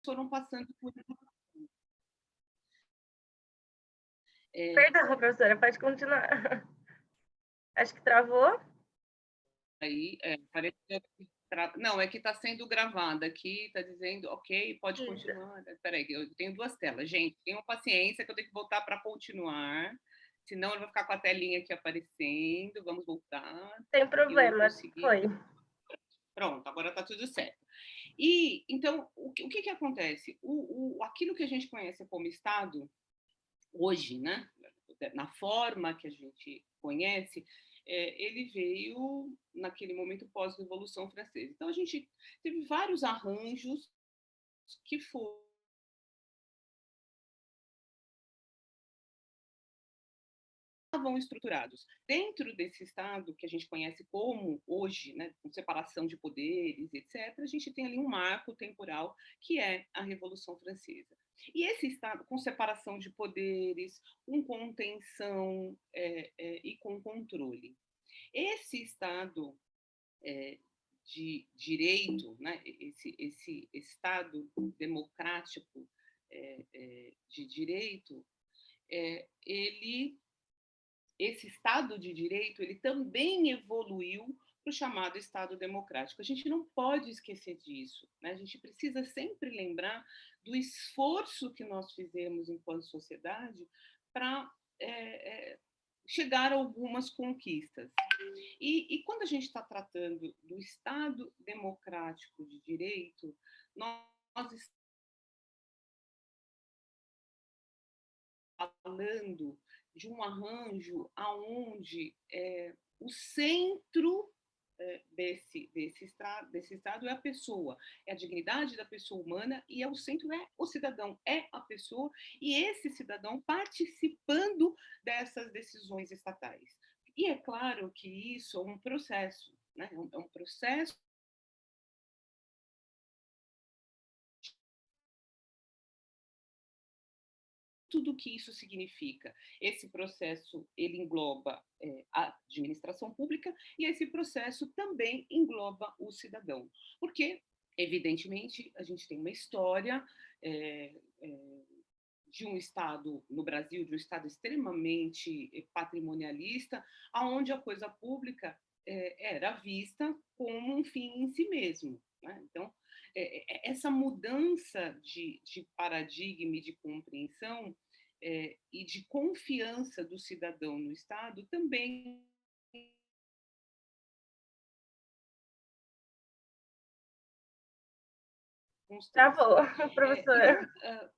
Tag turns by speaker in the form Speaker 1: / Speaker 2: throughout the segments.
Speaker 1: foram passando por
Speaker 2: Perdão, professora, pode continuar. Acho que travou.
Speaker 1: aí, parece que não, é que está sendo gravada aqui, está dizendo, ok, pode
Speaker 2: Isso.
Speaker 1: continuar. Espera aí, eu tenho duas telas. Gente, tenham paciência que eu tenho que voltar para continuar, senão ele vai ficar com a telinha aqui aparecendo. Vamos voltar.
Speaker 2: Sem
Speaker 1: E eu não
Speaker 2: problema,
Speaker 1: consegui.
Speaker 2: foi.
Speaker 1: Pronto, agora está tudo certo. E, então, o que acontece? Aquilo que a gente conhece como Estado, hoje, né, na forma que a gente conhece, ele veio naquele momento pós-Revolução Francesa. Então, a gente teve vários arranjos que foram estavam estruturados. Dentro desse Estado, que a gente conhece como hoje, né, com separação de poderes, etc., a gente tem ali um marco temporal que é a Revolução Francesa. E esse Estado, com separação de poderes, com contenção e com controle. Esse Estado de direito, né, esse Estado democrático de direito, ele esse Estado de Direito ele também evoluiu para o chamado Estado Democrático. A gente não pode esquecer disso. Né? A gente precisa sempre lembrar do esforço que nós fizemos enquanto sociedade para chegar a algumas conquistas. E quando a gente está tratando do Estado Democrático de Direito, nós estamos falando de um arranjo aonde o centro desse estado é a pessoa, é a dignidade da pessoa humana e o centro é o cidadão, é a pessoa e esse cidadão participando dessas decisões estatais. E é claro que isso é um processo, né? É um processo tudo que isso significa. Esse processo ele engloba a administração pública e esse processo também engloba o cidadão, porque evidentemente a gente tem uma história de um Estado no Brasil, de um Estado extremamente patrimonialista, aonde a coisa pública era vista como um fim em si mesmo. Né? Então, essa mudança de paradigma e de compreensão e de confiança do cidadão no Estado também constrói-se.
Speaker 2: Travou, professora.
Speaker 1: Então,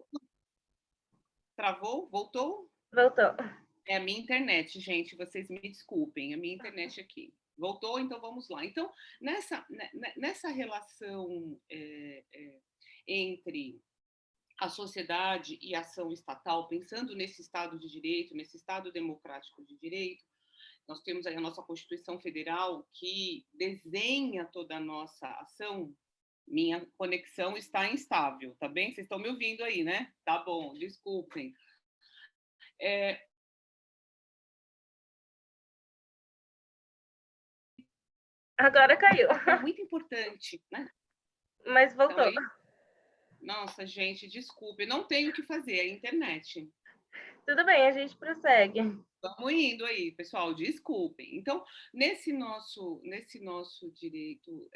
Speaker 1: travou? Voltou?
Speaker 2: Voltou.
Speaker 1: É a minha internet, gente, vocês me desculpem, a minha internet aqui. Voltou, então vamos lá. Então, nessa relação entre a sociedade e a ação estatal, pensando nesse Estado de Direito, nesse Estado democrático de direito, nós temos aí a nossa Constituição Federal que desenha toda a nossa ação. Minha conexão está instável, tá bem? Vocês estão me ouvindo aí, né? Tá bom, desculpem.
Speaker 2: Agora caiu.
Speaker 1: Papel muito importante, né?
Speaker 2: Mas
Speaker 1: Então
Speaker 2: voltou.
Speaker 1: aí, nossa, gente, desculpe, não tenho o que fazer, é a internet.
Speaker 2: Tudo bem, a gente prossegue.
Speaker 1: Vamos indo aí, pessoal, desculpem. Então, nesse nosso direito,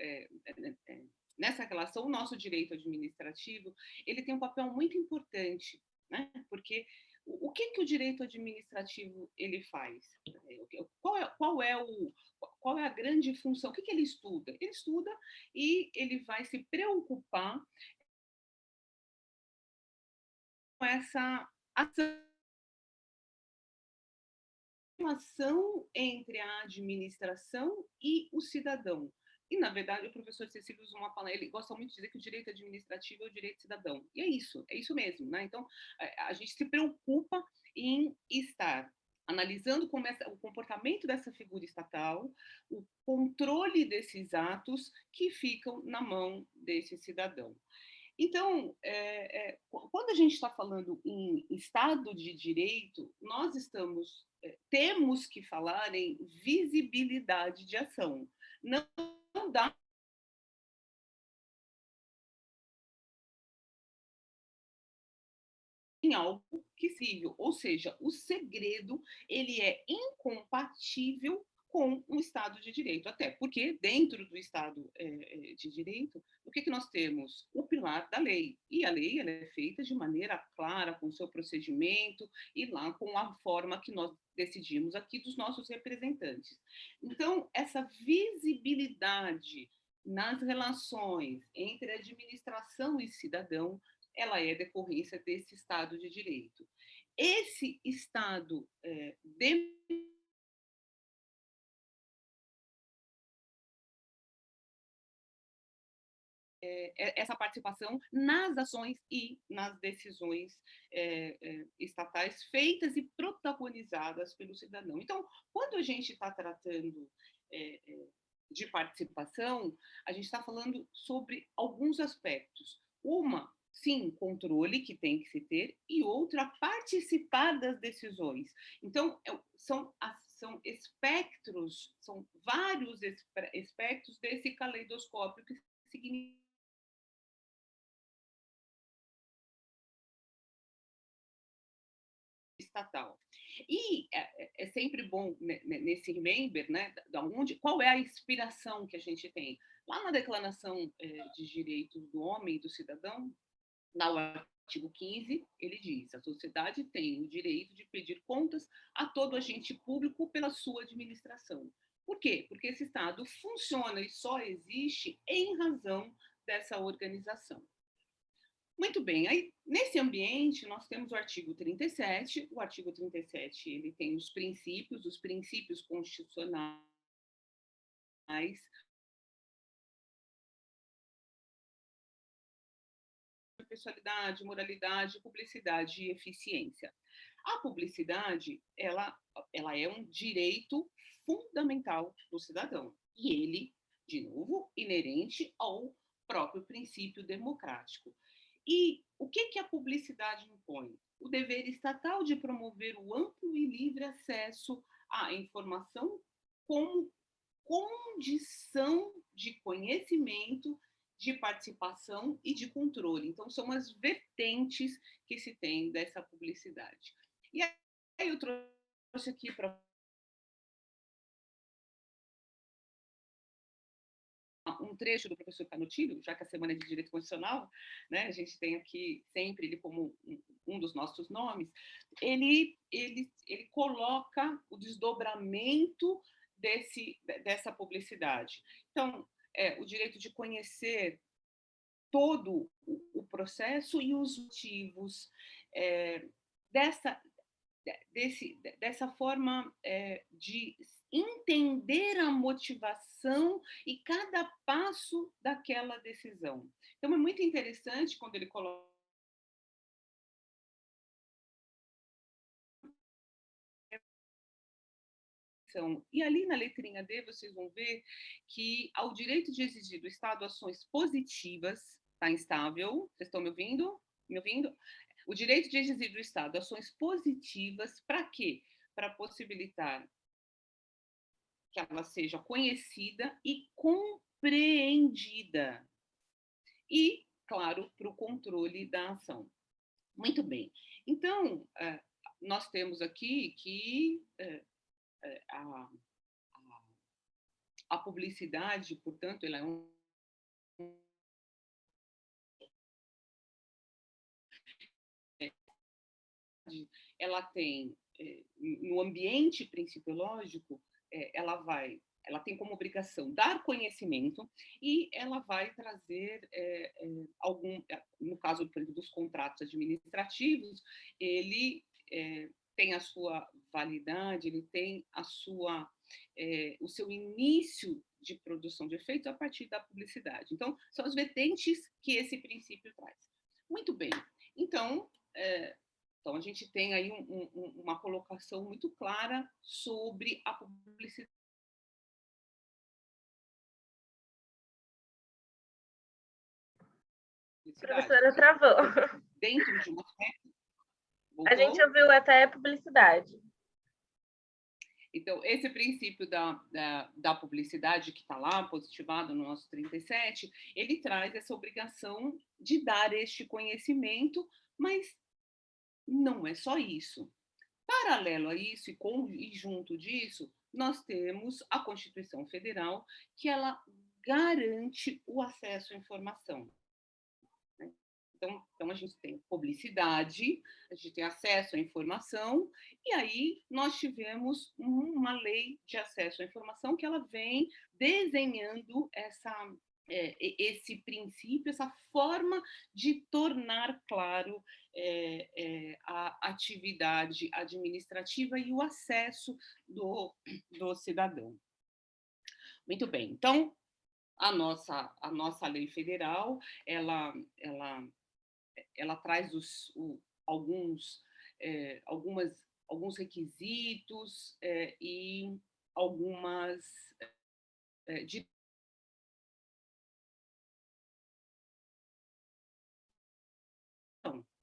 Speaker 1: nessa relação, o nosso direito administrativo, ele tem um papel muito importante, né? Porque o que o direito administrativo ele faz? Qual é a grande função? O que ele estuda? Ele estuda e ele vai se preocupar com essa relação entre a administração e o cidadão. E, na verdade, o professor Cecílio usa uma palavra, ele gosta muito de dizer que o direito administrativo é o direito cidadão. E é isso mesmo. Né? Então, a gente se preocupa em estar analisando como o comportamento dessa figura estatal, o controle desses atos que ficam na mão desse cidadão. Então, quando a gente está falando em Estado de Direito, nós temos que falar em visibilidade de ação. Não, não dá em algo quisível, ou seja, o segredo ele é incompatível com um Estado de Direito, até porque dentro do Estado de Direito, o que nós temos? O pilar da lei, e a lei ela é feita de maneira clara, com o seu procedimento, e lá com a forma que nós decidimos aqui dos nossos representantes. Então, essa visibilidade nas relações entre administração e cidadão, ela é decorrência desse Estado de Direito. Esse Estado essa participação nas ações e nas decisões estatais feitas e protagonizadas pelo cidadão. Então, quando a gente está tratando de participação, a gente está falando sobre alguns aspectos. Uma, sim, controle que tem que se ter, e outra, participar das decisões. Então, são espectros, são vários espectros desse caleidoscópio que significa estatal. E é sempre bom nesse remember, né, qual é a inspiração que a gente tem. Lá na Declaração de Direitos do Homem e do Cidadão, no artigo 15, ele diz: a sociedade tem o direito de pedir contas a todo agente público pela sua administração. Por quê? Porque esse Estado funciona e só existe em razão dessa organização. Muito bem, aí nesse ambiente nós temos o artigo 37, o artigo 37 ele tem os princípios constitucionais, pessoalidade, moralidade, publicidade e eficiência. A publicidade, ela é um direito fundamental do cidadão, e ele, de novo, inerente ao próprio princípio democrático. E o que a publicidade impõe? O dever estatal de promover o amplo e livre acesso à informação como condição de conhecimento, de participação e de controle. Então, são as vertentes que se tem dessa publicidade. E aí eu trouxe aqui para um trecho do professor Canutilho, já que a Semana é de Direito Constitucional, né, a gente tem aqui sempre ele como um dos nossos nomes, ele coloca o desdobramento dessa publicidade. Então, o direito de conhecer todo o processo e os motivos dessa forma de entender a motivação e cada passo daquela decisão. Então, é muito interessante quando ele coloca. E ali na letrinha D, vocês vão ver que ao direito de exigir do Estado ações positivas, está instável, vocês estão me ouvindo? Me ouvindo? O direito de exigir do Estado ações positivas, para quê? Para possibilitar que ela seja conhecida e compreendida. E, claro, para o controle da ação. Muito bem. Então, nós temos aqui que a publicidade, portanto, ela é ela tem, no ambiente principiológico, ela tem como obrigação dar conhecimento e ela vai trazer no caso, por exemplo, dos contratos administrativos, ele tem a sua validade, ele tem o seu início de produção de efeitos a partir da publicidade. Então, são as vertentes que esse princípio traz. Muito bem. Então, a gente tem aí uma colocação muito clara sobre a publicidade.
Speaker 2: A professora travou.
Speaker 1: Dentro de uma
Speaker 2: Voltou? A gente ouviu até publicidade.
Speaker 1: Então, esse princípio da publicidade que está lá, positivado no nosso 37, ele traz essa obrigação de dar este conhecimento, mas não é só isso. Paralelo a isso e junto disso, nós temos a Constituição Federal, que ela garante o acesso à informação. Né? Então, a gente tem publicidade, a gente tem acesso à informação, e aí nós tivemos uma lei de acesso à informação que ela vem desenhando esse princípio, essa forma de tornar claro a atividade administrativa e o acesso do cidadão. Muito bem, então a nossa lei federal ela traz alguns, alguns requisitos e algumas diretrizes.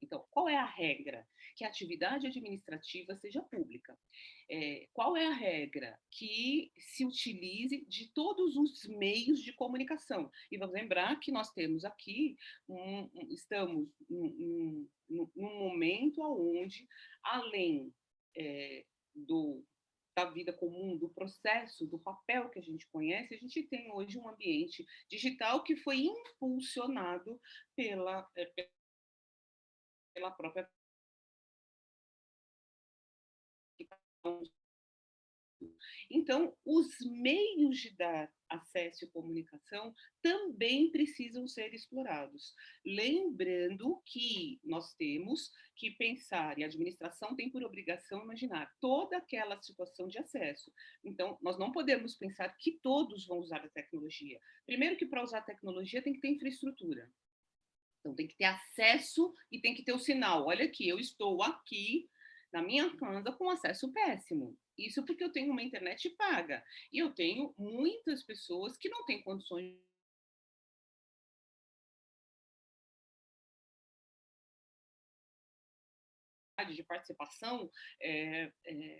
Speaker 1: Então, qual é a regra? Que a atividade administrativa seja pública. Qual é a regra? Que se utilize de todos os meios de comunicação. E vamos lembrar que nós temos aqui, estamos num momento onde, além do, da vida comum, do processo, do papel que a gente conhece, a gente tem hoje um ambiente digital que foi impulsionado pela própria. Então, os meios de dar acesso e comunicação também precisam ser explorados. Lembrando que nós temos que pensar, e a administração tem por obrigação imaginar toda aquela situação de acesso. Então, nós não podemos pensar que todos vão usar a tecnologia. Primeiro que para usar a tecnologia tem que ter infraestrutura. Então, tem que ter acesso e tem que ter o sinal. Olha aqui, eu estou aqui na minha casa com acesso péssimo. Isso porque eu tenho uma internet paga. E eu tenho muitas pessoas que não têm condições de participação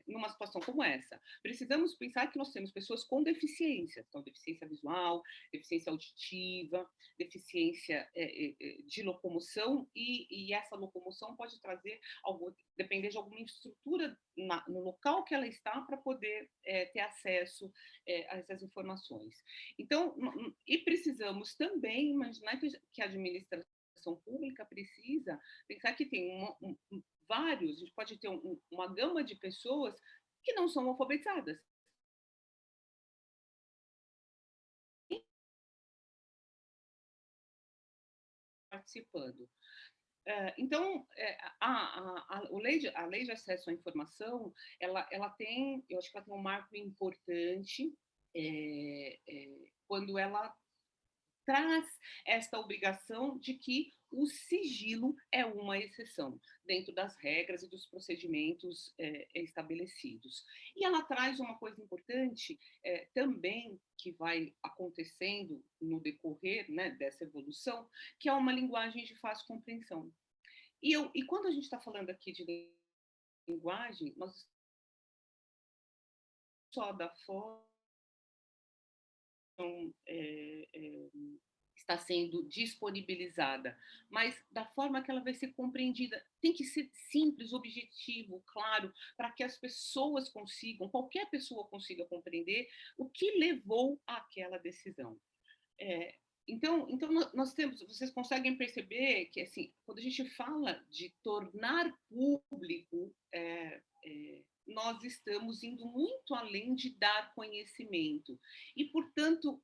Speaker 1: numa situação como essa. Precisamos pensar que nós temos pessoas com deficiências, então deficiência visual, deficiência auditiva, deficiência de locomoção, e essa locomoção pode trazer, depender de alguma estrutura no local que ela está para poder ter acesso a essas informações. Então, e precisamos também imaginar que a administração pública precisa pensar que tem vários, a gente pode ter uma gama de pessoas que não são alfabetizadas. Participando. Então, a lei de acesso à informação, ela tem, eu acho que ela tem um marco importante quando ela traz esta obrigação de que o sigilo é uma exceção dentro das regras e dos procedimentos estabelecidos. E ela traz uma coisa importante também que vai acontecendo no decorrer, né, dessa evolução, que é uma linguagem de fácil compreensão. E quando a gente está falando aqui de linguagem, nós só da forma está sendo disponibilizada, mas da forma que ela vai ser compreendida. Tem que ser simples, objetivo, claro, para que as pessoas consigam, qualquer pessoa consiga compreender o que levou àquela decisão. Então nós temos, vocês conseguem perceber que assim, quando a gente fala de tornar público, nós estamos indo muito além de dar conhecimento. E, portanto,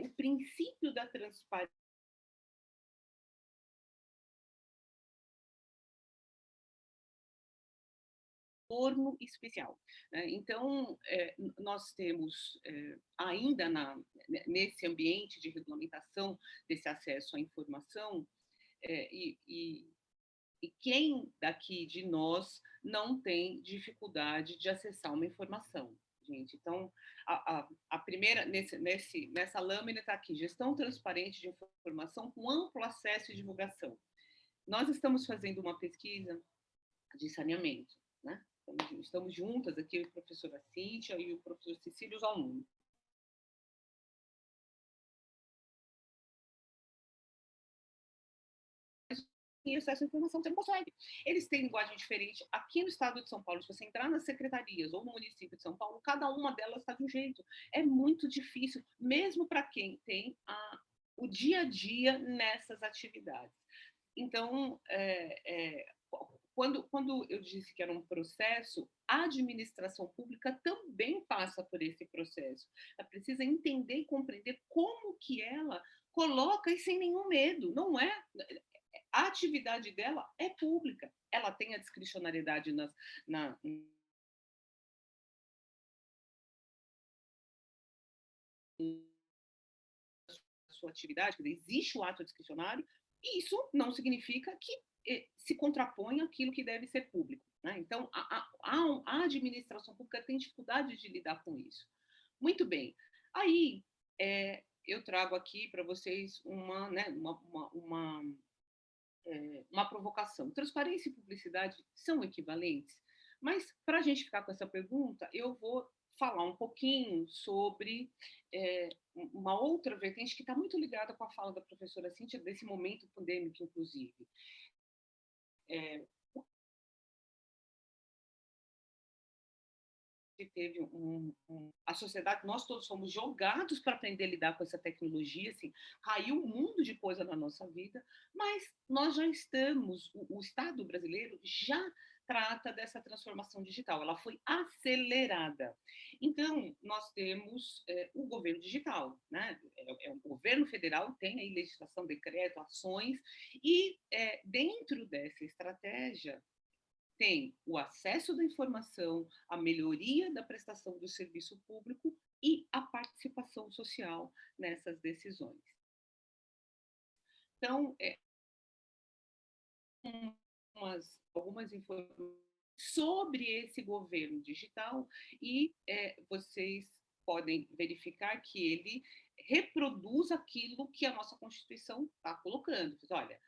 Speaker 1: o princípio da transparência forno especial. Então, nós temos ainda nesse ambiente de regulamentação desse acesso à informação, e quem daqui de nós não tem dificuldade de acessar uma informação, gente? Então, a primeira, nessa lâmina está aqui, gestão transparente de informação com amplo acesso e divulgação. Nós estamos fazendo uma pesquisa de saneamento, né? Estamos juntas aqui, a professora Cíntia e o professor Cecílio, os alunos. acesso à informação, você não consegue. Eles têm linguagem diferente. Aqui no estado de São Paulo, se você entrar nas secretarias ou no município de São Paulo, cada uma delas está de um jeito. É muito difícil, mesmo para quem tem o dia a dia nessas atividades. Então, quando eu disse que era um processo, a administração pública também passa por esse processo. Ela precisa entender e compreender como que ela coloca e sem nenhum medo. Não é. A atividade dela é pública. Ela tem a discricionariedade na sua atividade, existe o ato discricionário, e isso não significa que se contrapõe àquilo que deve ser público. Né? Então, a administração pública tem dificuldade de lidar com isso. Muito bem. Aí, eu trago aqui para vocês uma provocação. Transparência e publicidade são equivalentes? Mas, para a gente ficar com essa pergunta, eu vou falar um pouquinho sobre uma outra vertente que está muito ligada com a fala da professora Cíntia, desse momento pandêmico, inclusive. Teve a sociedade, nós todos fomos jogados para aprender a lidar com essa tecnologia, assim, caiu um mundo de coisa na nossa vida, mas nós já estamos, o Estado brasileiro já trata dessa transformação digital, ela foi acelerada. Então, nós temos o governo digital, né? O governo federal tem aí legislação, decreto, ações, e dentro dessa estratégia, tem o acesso da informação, a melhoria da prestação do serviço público e a participação social nessas decisões. Então, algumas informações sobre esse governo digital e vocês podem verificar que ele reproduz aquilo que a nossa Constituição está colocando. Olha,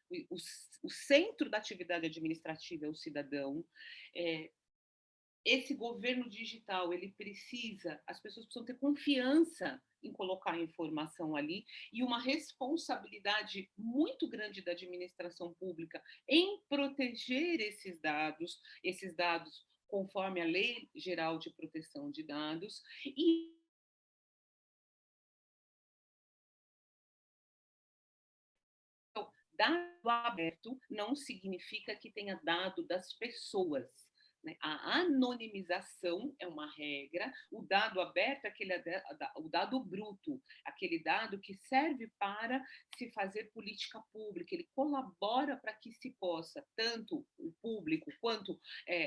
Speaker 1: o centro da atividade administrativa é o cidadão. Esse governo digital, as pessoas precisam ter confiança em colocar a informação ali e uma responsabilidade muito grande da administração pública em proteger esses dados conforme a Lei Geral de Proteção de Dados e dado aberto não significa que tenha dado das pessoas. A anonimização é uma regra, o dado aberto é o dado bruto, aquele dado que serve para se fazer política pública, ele colabora para que se possa, tanto o público quanto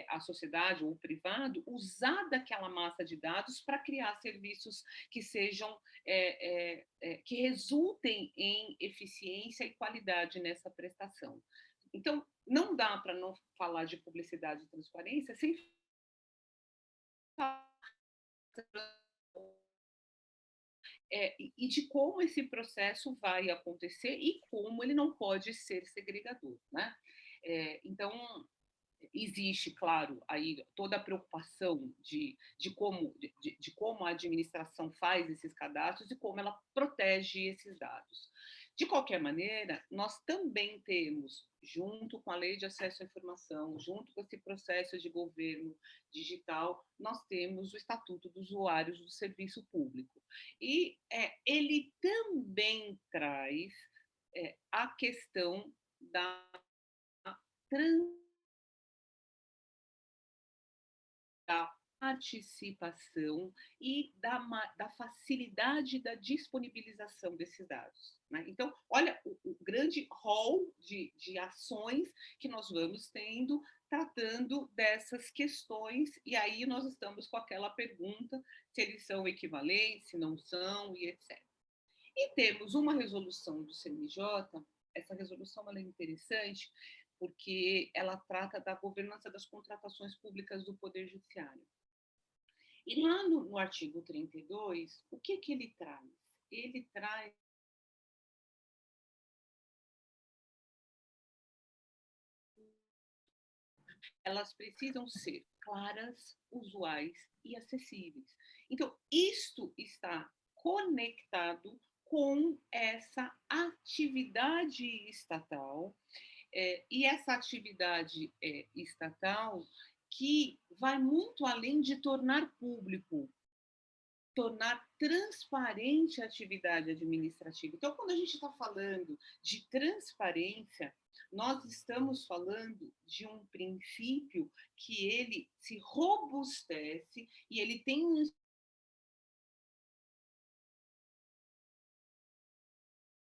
Speaker 1: a sociedade ou o privado, usar daquela massa de dados para criar serviços que sejam, que resultem em eficiência e qualidade nessa prestação. Então, não dá para não falar de publicidade e transparência sem falar e de como esse processo vai acontecer e como ele não pode ser segregador. Né? Então, existe, claro, aí toda a preocupação de como a administração faz esses cadastros e como ela protege esses dados. De qualquer maneira, nós também temos, junto com a Lei de Acesso à Informação, junto com esse processo de governo digital, nós temos o Estatuto dos Usuários do Serviço Público. E ele também traz a questão da participação e da facilidade da disponibilização desses dados. Né? Então, olha o grande rol de ações que nós vamos tendo tratando dessas questões, e aí nós estamos com aquela pergunta se eles são equivalentes, se não são, e etc. E temos uma resolução do CNJ, essa resolução ela é interessante, porque ela trata da governança das contratações públicas do Poder Judiciário. E lá no artigo 32, o que ele traz? Ele traz elas precisam ser claras, usuais e acessíveis. Então, isto está conectado com essa atividade estatal E essa atividade estatal que vai muito além de tornar público, tornar transparente a atividade administrativa. Então, quando a gente está falando de transparência, nós estamos falando de um princípio que ele se robustece e ele tem um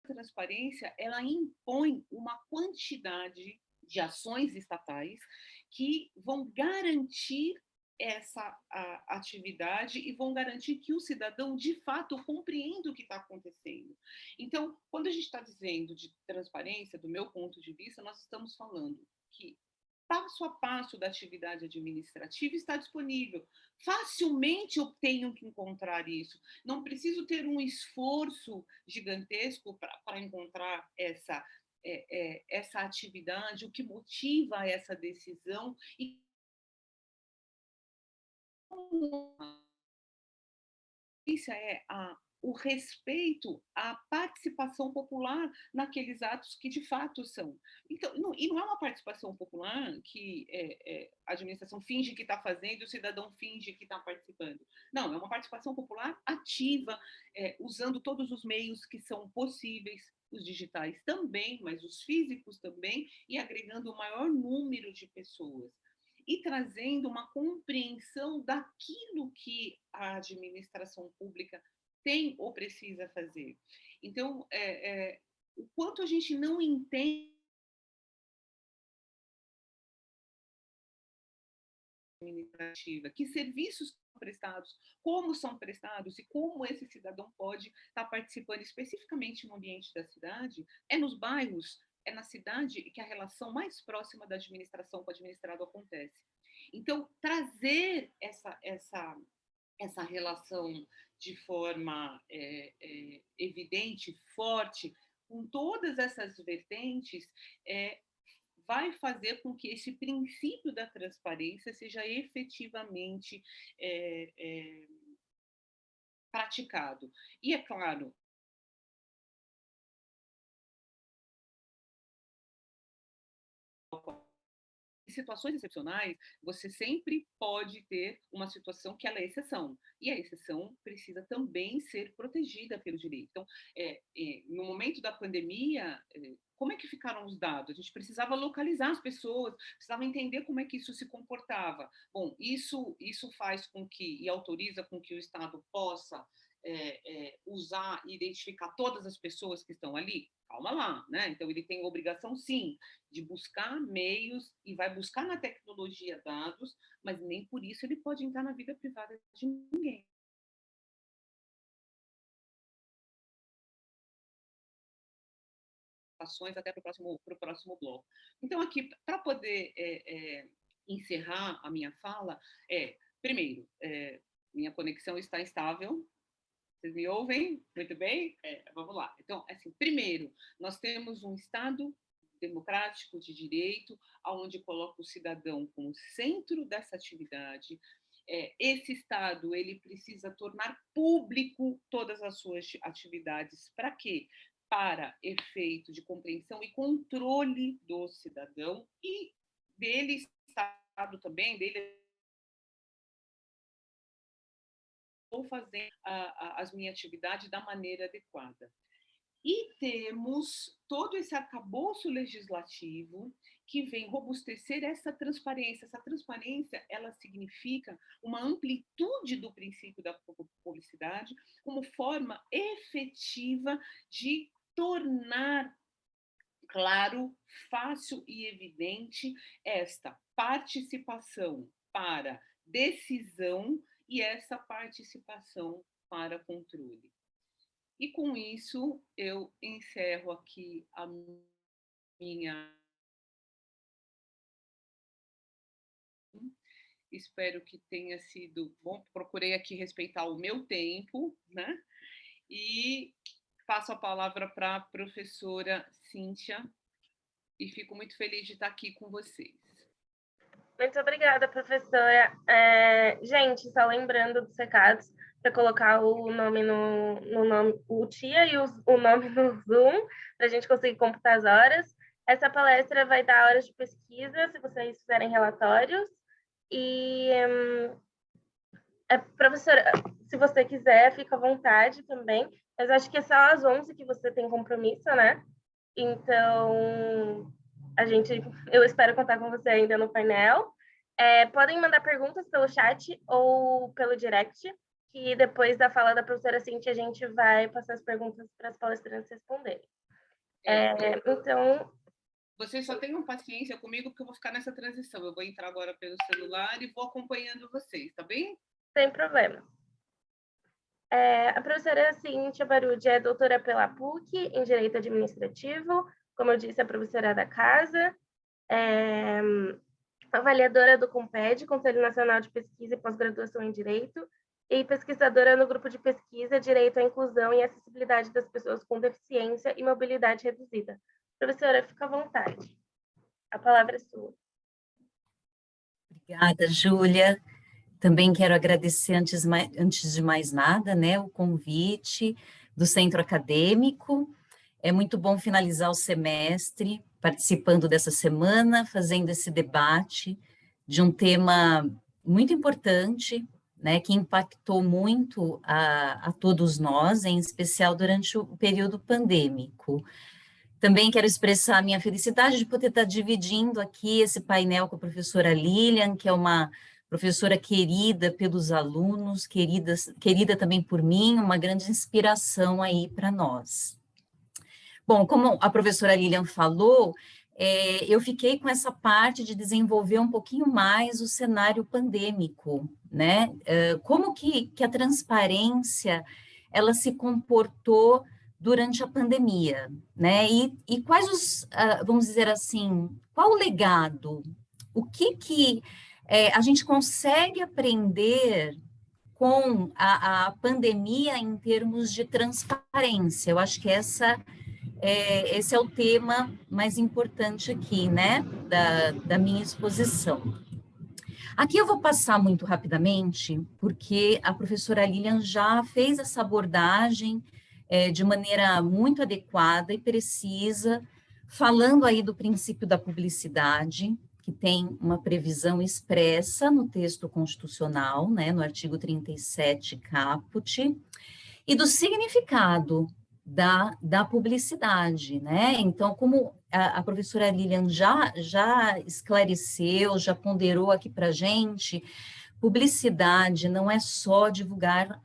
Speaker 1: transparência, ela impõe uma quantidade de ações estatais que vão garantir essa atividade e vão garantir que o cidadão, de fato, compreenda o que está acontecendo. Então, quando a gente está dizendo de transparência, do meu ponto de vista, nós estamos falando que passo a passo da atividade administrativa está disponível. Facilmente eu tenho que encontrar isso. Não preciso ter um esforço gigantesco para encontrar essa atividade, o que motiva essa decisão e isso o respeito à participação popular naqueles atos que de fato são. Então, e não é uma participação popular que a administração finge que está fazendo e o cidadão finge que está participando. Não, é uma participação popular ativa, usando todos os meios que são possíveis, os digitais também, mas os físicos também, e agregando o maior número de pessoas e trazendo uma compreensão daquilo que a administração pública tem ou precisa fazer. Então, o quanto a gente não entende administrativa, que serviços são prestados, como são prestados e como esse cidadão pode estar participando especificamente no ambiente da cidade, é nos bairros, é na cidade que a relação mais próxima da administração com o administrado acontece. Então, trazer essa relação de forma evidente, forte, com todas essas vertentes, vai fazer com que esse princípio da transparência seja efetivamente praticado. E, é claro, em situações excepcionais, você sempre pode ter uma situação que ela é exceção. E a exceção precisa também ser protegida pelo direito. Então, no momento da pandemia, como é que ficaram os dados? A gente precisava localizar as pessoas, precisava entender como é que isso se comportava. Bom, isso faz com que, e autoriza com que o Estado possa usar e identificar todas as pessoas que estão ali? Calma lá, né? Então, ele tem a obrigação, sim, de buscar meios e vai buscar na tecnologia dados, mas nem por isso ele pode entrar na vida privada de ninguém. Ações até para o próximo bloco. Então, aqui, para poder encerrar a minha fala, primeiro, minha conexão está instável. Vocês me ouvem? Muito bem? Vamos lá. Então, assim, primeiro, nós temos um Estado democrático de direito, onde coloca o cidadão como centro dessa atividade. Esse Estado ele precisa tornar público todas as suas atividades. Para quê? Para efeito de compreensão e controle do cidadão e dele, Estado também, dele vou fazer as minhas atividades da maneira adequada. E temos todo esse arcabouço legislativo que vem robustecer essa transparência. Essa transparência, ela significa uma amplitude do princípio da publicidade como forma efetiva de tornar claro, fácil e evidente esta participação para decisão e essa participação para controle. E com isso, eu encerro aqui a minha. Espero que tenha sido bom. Procurei aqui respeitar o meu tempo, né? E passo a palavra para a professora Cíntia e fico muito feliz de estar aqui com vocês.
Speaker 2: Muito obrigada, professora. Gente, só lembrando dos recados, para colocar o nome no nome, o TIA e o nome no Zoom, para a gente conseguir computar as horas. Essa palestra vai dar horas de pesquisa, se vocês fizerem relatórios. E, professora, se você quiser, fica à vontade também. Mas acho que é só às 11 que você tem compromisso, né? Então, eu espero contar com você ainda no painel. Podem mandar perguntas pelo chat ou pelo direct, que depois da fala da professora Cintia, a gente vai passar as perguntas para as palestrantes responderem. Então...
Speaker 1: Vocês só tenham paciência comigo, porque eu vou ficar nessa transição. Eu vou entrar agora pelo celular e vou acompanhando vocês, tá bem?
Speaker 2: Sem problema. A professora Cíntia Barudi é doutora pela PUC em Direito Administrativo, como eu disse, é professora da casa, avaliadora do CONPED, Conselho Nacional de Pesquisa e Pós-Graduação em Direito, e pesquisadora no grupo de pesquisa Direito à Inclusão e Acessibilidade das Pessoas com Deficiência e Mobilidade Reduzida. Professora, fica à vontade. A palavra é sua.
Speaker 3: Obrigada, Júlia. Também quero agradecer, antes de mais nada, né, o convite do Centro Acadêmico. É muito bom finalizar o semestre participando dessa semana, fazendo esse debate de um tema muito importante, né, que impactou muito a todos nós, em especial durante o período pandêmico. Também quero expressar a minha felicidade de poder estar dividindo aqui esse painel com a professora Lilian, que é uma professora querida pelos alunos, querida também por mim, uma grande inspiração aí para nós. Bom, como a professora Lilian falou, eu fiquei com essa parte de desenvolver um pouquinho mais o cenário pandêmico, né? Como que a transparência, ela se comportou durante a pandemia, né? E quais vamos dizer assim, qual o legado? O que a gente consegue aprender com a pandemia em termos de transparência? Eu acho que esse é o tema mais importante aqui, né, da minha exposição. Aqui eu vou passar muito rapidamente, porque a professora Lilian já fez essa abordagem de maneira muito adequada e precisa, falando aí do princípio da publicidade, que tem uma previsão expressa no texto constitucional, né, no artigo 37, caput, e do significado da publicidade, né? Então, como a professora Lilian já esclareceu, já ponderou aqui para a gente, publicidade não é só divulgar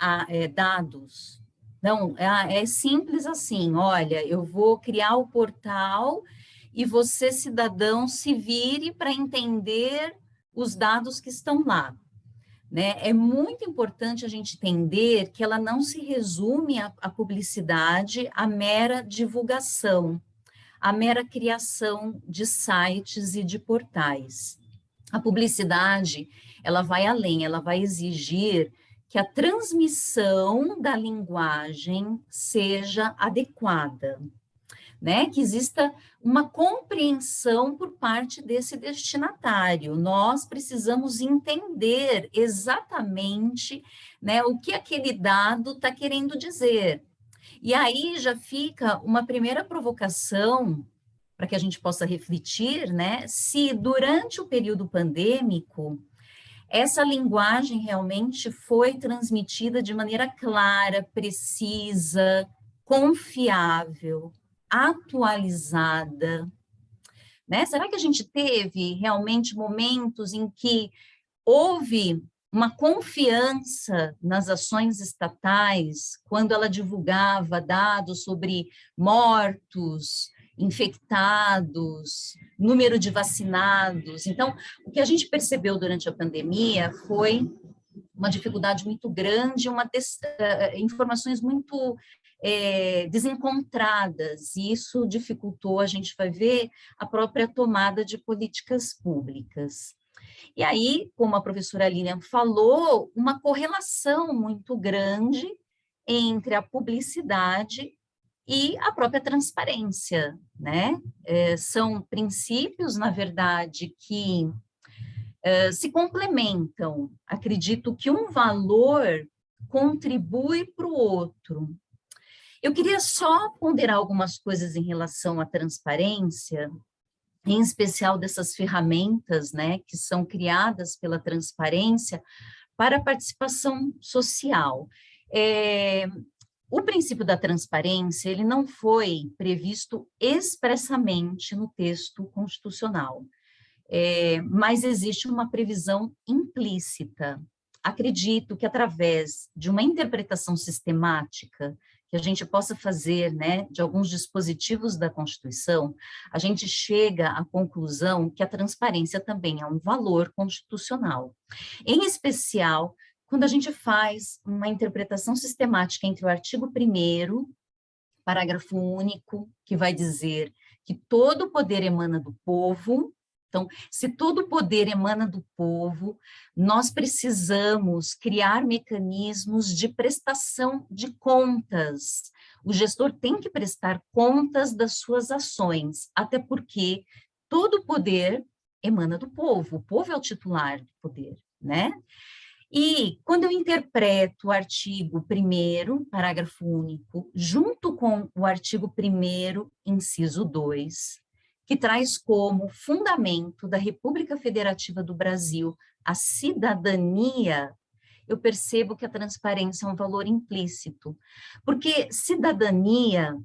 Speaker 3: dados. Não, é simples assim, olha, eu vou criar o portal e você, cidadão, se vire para entender os dados que estão lá. Né? É muito importante a gente entender que ela não se resume a publicidade, a mera divulgação, a mera criação de sites e de portais. A publicidade, ela vai além, ela vai exigir que a transmissão da linguagem seja adequada, né? Que exista uma compreensão por parte desse destinatário. Nós precisamos entender exatamente, né, o que aquele dado está querendo dizer. E aí já fica uma primeira provocação para que a gente possa refletir, né, se durante o período pandêmico essa linguagem realmente foi transmitida de maneira clara, precisa, confiável, atualizada, né? Será que a gente teve realmente momentos em que houve uma confiança nas ações estatais quando ela divulgava dados sobre mortos, infectados, número de vacinados? Então, o que a gente percebeu durante a pandemia foi uma dificuldade muito grande, informações muito desencontradas, e isso dificultou, a gente vai ver, a própria tomada de políticas públicas. E aí, como a professora Lilian falou, uma correlação muito grande entre a publicidade e a própria transparência, né? São princípios, na verdade, que se complementam. Acredito que um valor contribui para o outro. Eu queria só ponderar algumas coisas em relação à transparência, em especial dessas ferramentas, né, que são criadas pela transparência para a participação social. O princípio da transparência, ele não foi previsto expressamente no texto constitucional, mas existe uma previsão implícita. Acredito que através de uma interpretação sistemática que a gente possa fazer, né, de alguns dispositivos da Constituição, a gente chega à conclusão que a transparência também é um valor constitucional. Em especial, quando a gente faz uma interpretação sistemática entre o artigo 1º, parágrafo único, que vai dizer que todo poder emana do povo. Então, se todo poder emana do povo, nós precisamos criar mecanismos de prestação de contas. O gestor tem que prestar contas das suas ações, até porque todo poder emana do povo. O povo é o titular do poder, né? E quando eu interpreto o artigo 1º, parágrafo único, junto com o artigo 1º, inciso 2, que traz como fundamento da República Federativa do Brasil a cidadania, eu percebo que a transparência é um valor implícito, porque cidadania,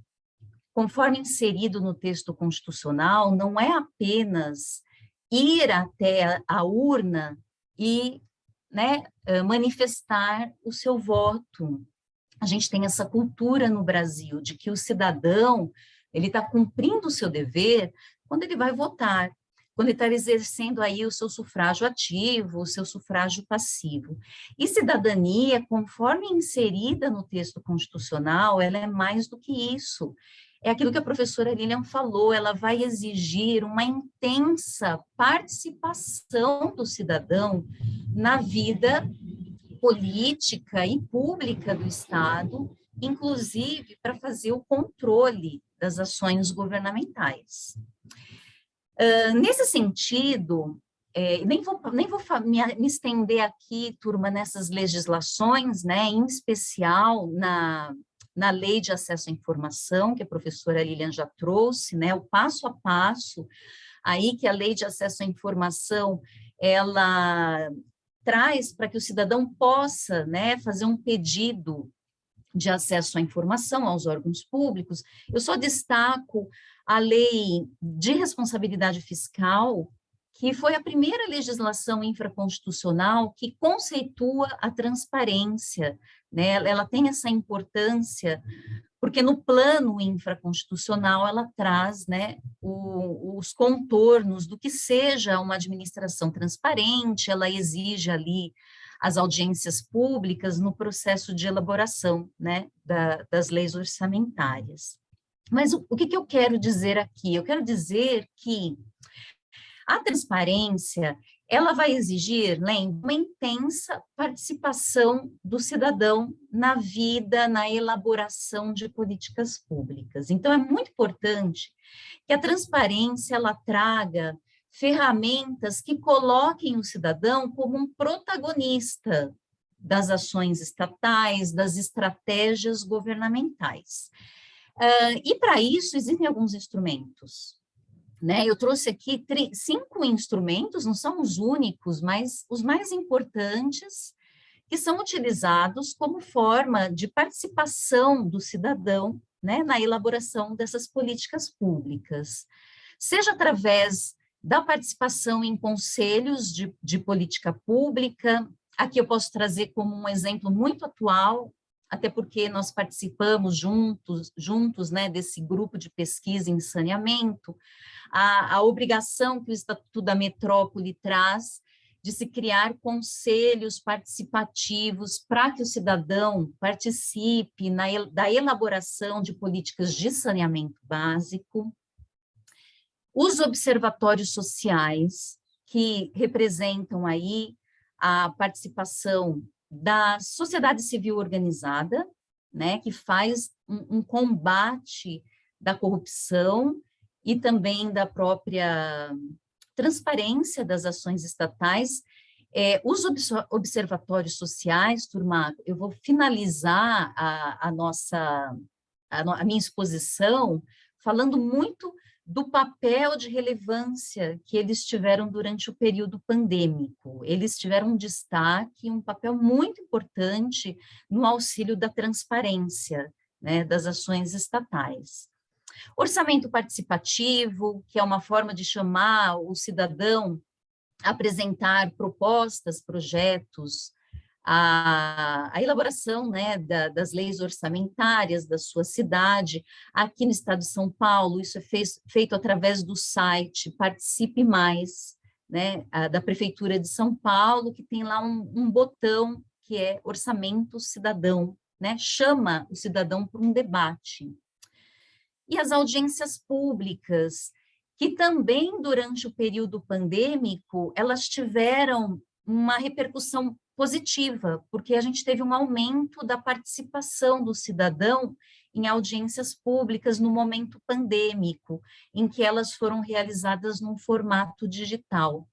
Speaker 3: conforme inserido no texto constitucional, não é apenas ir até a urna e, né, manifestar o seu voto. A gente tem essa cultura no Brasil de que o cidadão, ele está cumprindo o seu dever quando ele vai votar, quando ele está exercendo aí o seu sufrágio ativo, o seu sufrágio passivo. E cidadania, conforme inserida no texto constitucional, ela é mais do que isso. É aquilo que a professora Lilian falou, ela vai exigir uma intensa participação do cidadão na vida política e pública do Estado, inclusive para fazer o controle das ações governamentais. Nesse sentido, nem vou me estender aqui, turma, nessas legislações, né, em especial na Lei de Acesso à Informação, que a professora Lilian já trouxe, né, o passo a passo, aí que a Lei de Acesso à Informação, ela traz para que o cidadão possa, né, fazer um pedido de acesso à informação aos órgãos públicos. Eu só destaco a Lei de Responsabilidade Fiscal, que foi a primeira legislação infraconstitucional que conceitua a transparência, né? Ela tem essa importância, porque no plano infraconstitucional ela traz, né, os contornos do que seja uma administração transparente, ela exige ali as audiências públicas no processo de elaboração, né, das leis orçamentárias. Mas o que eu quero dizer aqui? Eu quero dizer que a transparência, ela vai exigir, lembra, uma intensa participação do cidadão na vida, na elaboração de políticas públicas. Então, é muito importante que a transparência, ela traga ferramentas que coloquem o cidadão como um protagonista das ações estatais, das estratégias governamentais. E para isso existem alguns instrumentos, né? Eu trouxe aqui 5 instrumentos, não são os únicos, mas os mais importantes, que são utilizados como forma de participação do cidadão, né, na elaboração dessas políticas públicas, seja através da participação em conselhos de política pública. Aqui eu posso trazer como um exemplo muito atual, até porque nós participamos juntos, né, desse grupo de pesquisa em saneamento, a obrigação que o Estatuto da Metrópole traz de se criar conselhos participativos para que o cidadão participe da elaboração de políticas de saneamento básico, os observatórios sociais, que representam aí a participação da sociedade civil organizada, né, que faz um combate da corrupção e também da própria transparência das ações estatais. Os observatórios sociais, turma, eu vou finalizar a minha exposição falando muito do papel de relevância que eles tiveram durante o período pandêmico. Eles tiveram um destaque, um papel muito importante no auxílio da transparência, né, das ações estatais. Orçamento participativo, que é uma forma de chamar o cidadão a apresentar propostas, projetos, a elaboração, né, das leis orçamentárias da sua cidade. Aqui no estado de São Paulo, isso é feito através do site Participe Mais, né, da Prefeitura de São Paulo, que tem lá um botão que é Orçamento Cidadão, né, chama o cidadão para um debate. E as audiências públicas, que também durante o período pandêmico, elas tiveram uma repercussão positiva, porque a gente teve um aumento da participação do cidadão em audiências públicas no momento pandêmico, em que elas foram realizadas num formato digital.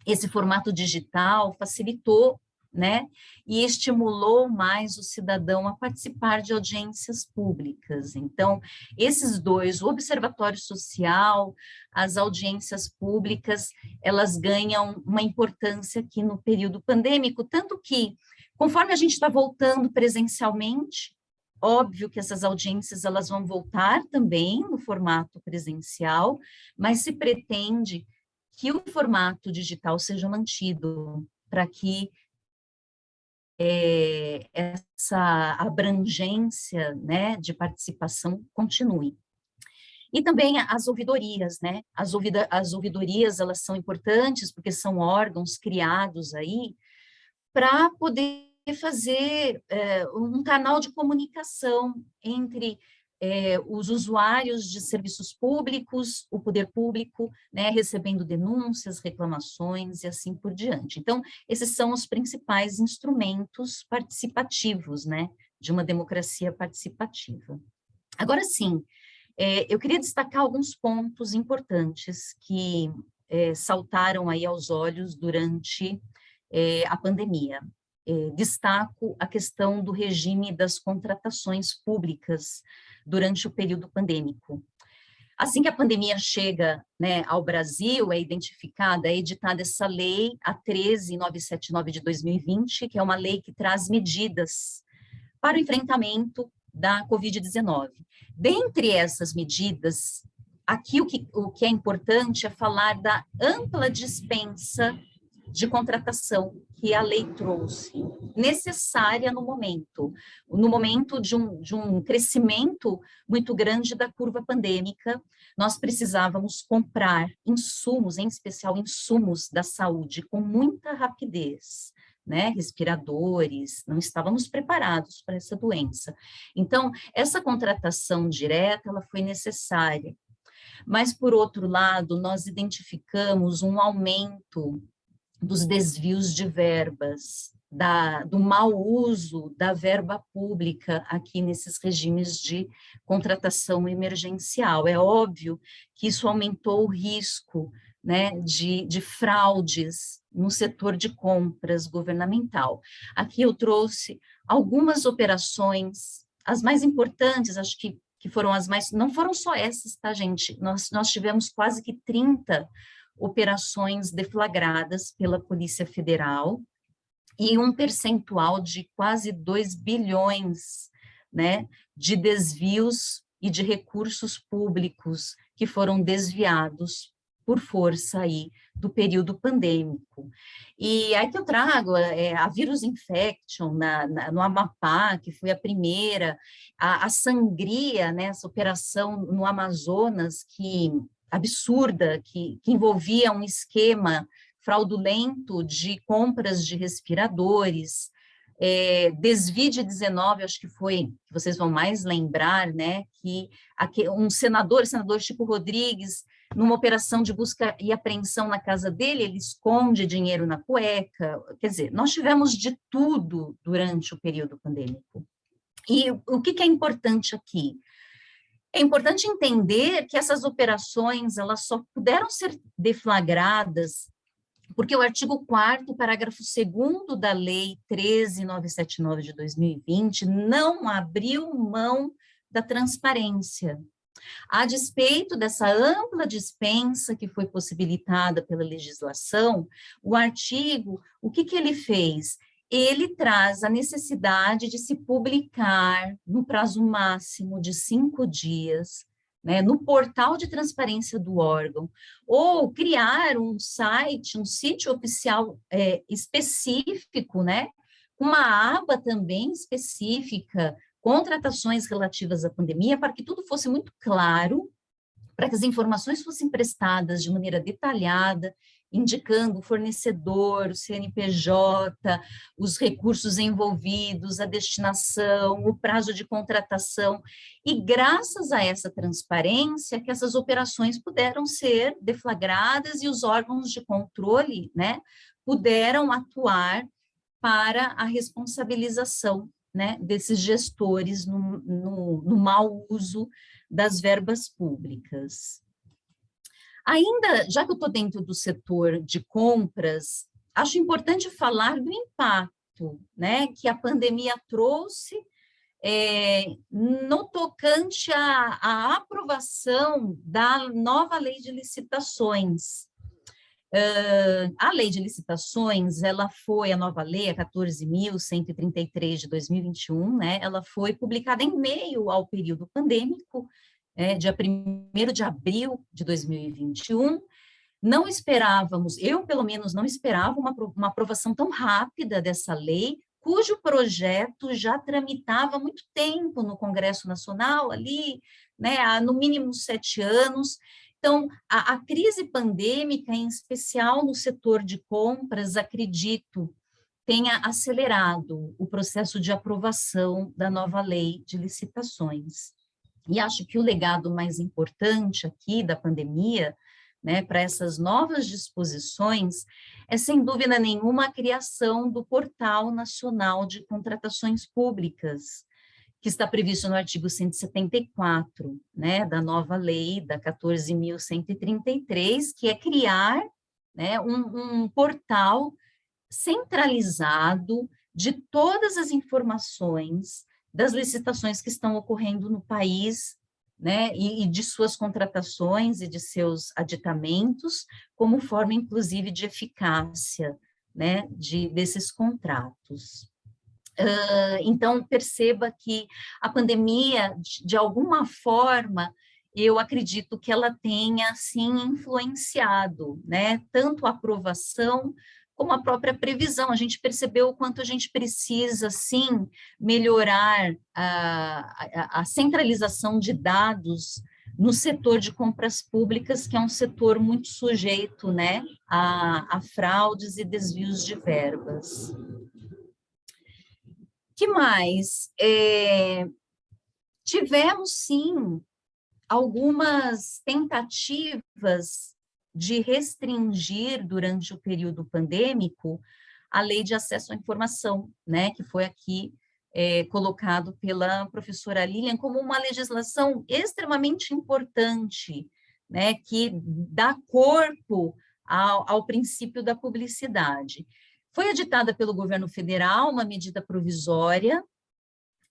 Speaker 3: Esse formato digital facilitou, né, e estimulou mais o cidadão a participar de audiências públicas. Então, esses dois, o observatório social, as audiências públicas, elas ganham uma importância aqui no período pandêmico, tanto que, conforme a gente está voltando presencialmente, óbvio que essas audiências elas vão voltar também no formato presencial, mas se pretende que o formato digital seja mantido para que essa abrangência, né, de participação continue. E também as ouvidorias, né? As ouvidorias, elas são importantes porque são órgãos criados aí para poder fazer um canal de comunicação entre os usuários de serviços públicos, o poder público, né, recebendo denúncias, reclamações e assim por diante. Então, esses são os principais instrumentos participativos, né, de uma democracia participativa. Agora sim, eu queria destacar alguns pontos importantes que saltaram aí aos olhos durante a pandemia. Destaco a questão do regime das contratações públicas durante o período pandêmico. Assim que a pandemia chega, né, ao Brasil, é identificada, é editada essa lei, a 13.979 de 2020, que é uma lei que traz medidas para o enfrentamento da Covid-19. Dentre essas medidas, aqui o que é importante é falar da ampla dispensa de contratação que a lei trouxe, necessária no momento de um crescimento muito grande da curva pandêmica. Nós precisávamos comprar insumos, em especial insumos da saúde, com muita rapidez, né, respiradores, não estávamos preparados para essa doença. Então, essa contratação direta, ela foi necessária. Mas, por outro lado, nós identificamos um aumento dos desvios de verbas, do mau uso da verba pública aqui nesses regimes de contratação emergencial. É óbvio que isso aumentou o risco, né, de fraudes no setor de compras governamental. Aqui eu trouxe algumas operações, as mais importantes, acho que foram as mais, não foram só essas, tá, gente? Nós tivemos quase que 30 operações deflagradas pela Polícia Federal e um percentual de quase 2 bilhões, né, de desvios e de recursos públicos que foram desviados por força aí do período pandêmico. E aí que eu trago a Vírus Infection no Amapá, que foi a primeira, a Sangria, né, essa operação no Amazonas, absurda, que envolvia um esquema fraudulento de compras de respiradores, Desvide-19, acho que foi, que vocês vão mais lembrar, né, que um senador Chico Rodrigues, numa operação de busca e apreensão na casa dele, ele esconde dinheiro na cueca, quer dizer, nós tivemos de tudo durante o período pandêmico. E o que é importante aqui? É importante entender que essas operações, elas só puderam ser deflagradas porque o artigo 4º, parágrafo 2º da Lei 13.979 de 2020 não abriu mão da transparência. A despeito dessa ampla dispensa que foi possibilitada pela legislação, o artigo, o que ele fez? Ele traz a necessidade de se publicar no prazo máximo de 5 dias, né, no portal de transparência do órgão, ou criar um site, um sítio oficial específico, né, uma aba também específica, contratações relativas à pandemia, para que tudo fosse muito claro, para que as informações fossem prestadas de maneira detalhada, indicando o fornecedor, o CNPJ, os recursos envolvidos, a destinação, o prazo de contratação, e graças a essa transparência que essas operações puderam ser deflagradas e os órgãos de controle, né, puderam atuar para a responsabilização, né, desses gestores no mau uso das verbas públicas. Ainda, já que eu estou dentro do setor de compras, acho importante falar do impacto, né, que a pandemia trouxe no tocante à aprovação da nova lei de licitações. A lei de licitações, ela foi, a nova lei, a 14.133 de 2021, né, ela foi publicada em meio ao período pandêmico, dia 1º de abril de 2021, não esperávamos, eu pelo menos não esperava uma aprovação tão rápida dessa lei, cujo projeto já tramitava há muito tempo no Congresso Nacional, ali, né, há no mínimo 7 anos. Então, a crise pandêmica, em especial no setor de compras, acredito, tenha acelerado o processo de aprovação da nova lei de licitações. E acho que o legado mais importante aqui da pandemia, né, para essas novas disposições, é sem dúvida nenhuma a criação do Portal Nacional de Contratações Públicas, que está previsto no artigo 174, né, da nova lei, da 14.133, que é criar, né, um portal centralizado de todas as informações das licitações que estão ocorrendo no país, né, e de suas contratações e de seus aditamentos, como forma, inclusive, de eficácia, né, desses contratos. Então, perceba que a pandemia, de alguma forma, eu acredito que ela tenha, sim, influenciado, né, tanto a aprovação como a própria previsão. A gente percebeu o quanto a gente precisa, sim, melhorar a centralização de dados no setor de compras públicas, que é um setor muito sujeito, né, a fraudes e desvios de verbas. Que mais? Tivemos, sim, algumas tentativas de restringir, durante o período pandêmico, a lei de acesso à informação, né, que foi aqui colocado pela professora Lilian como uma legislação extremamente importante, né, que dá corpo ao princípio da publicidade. Foi editada pelo governo federal uma medida provisória,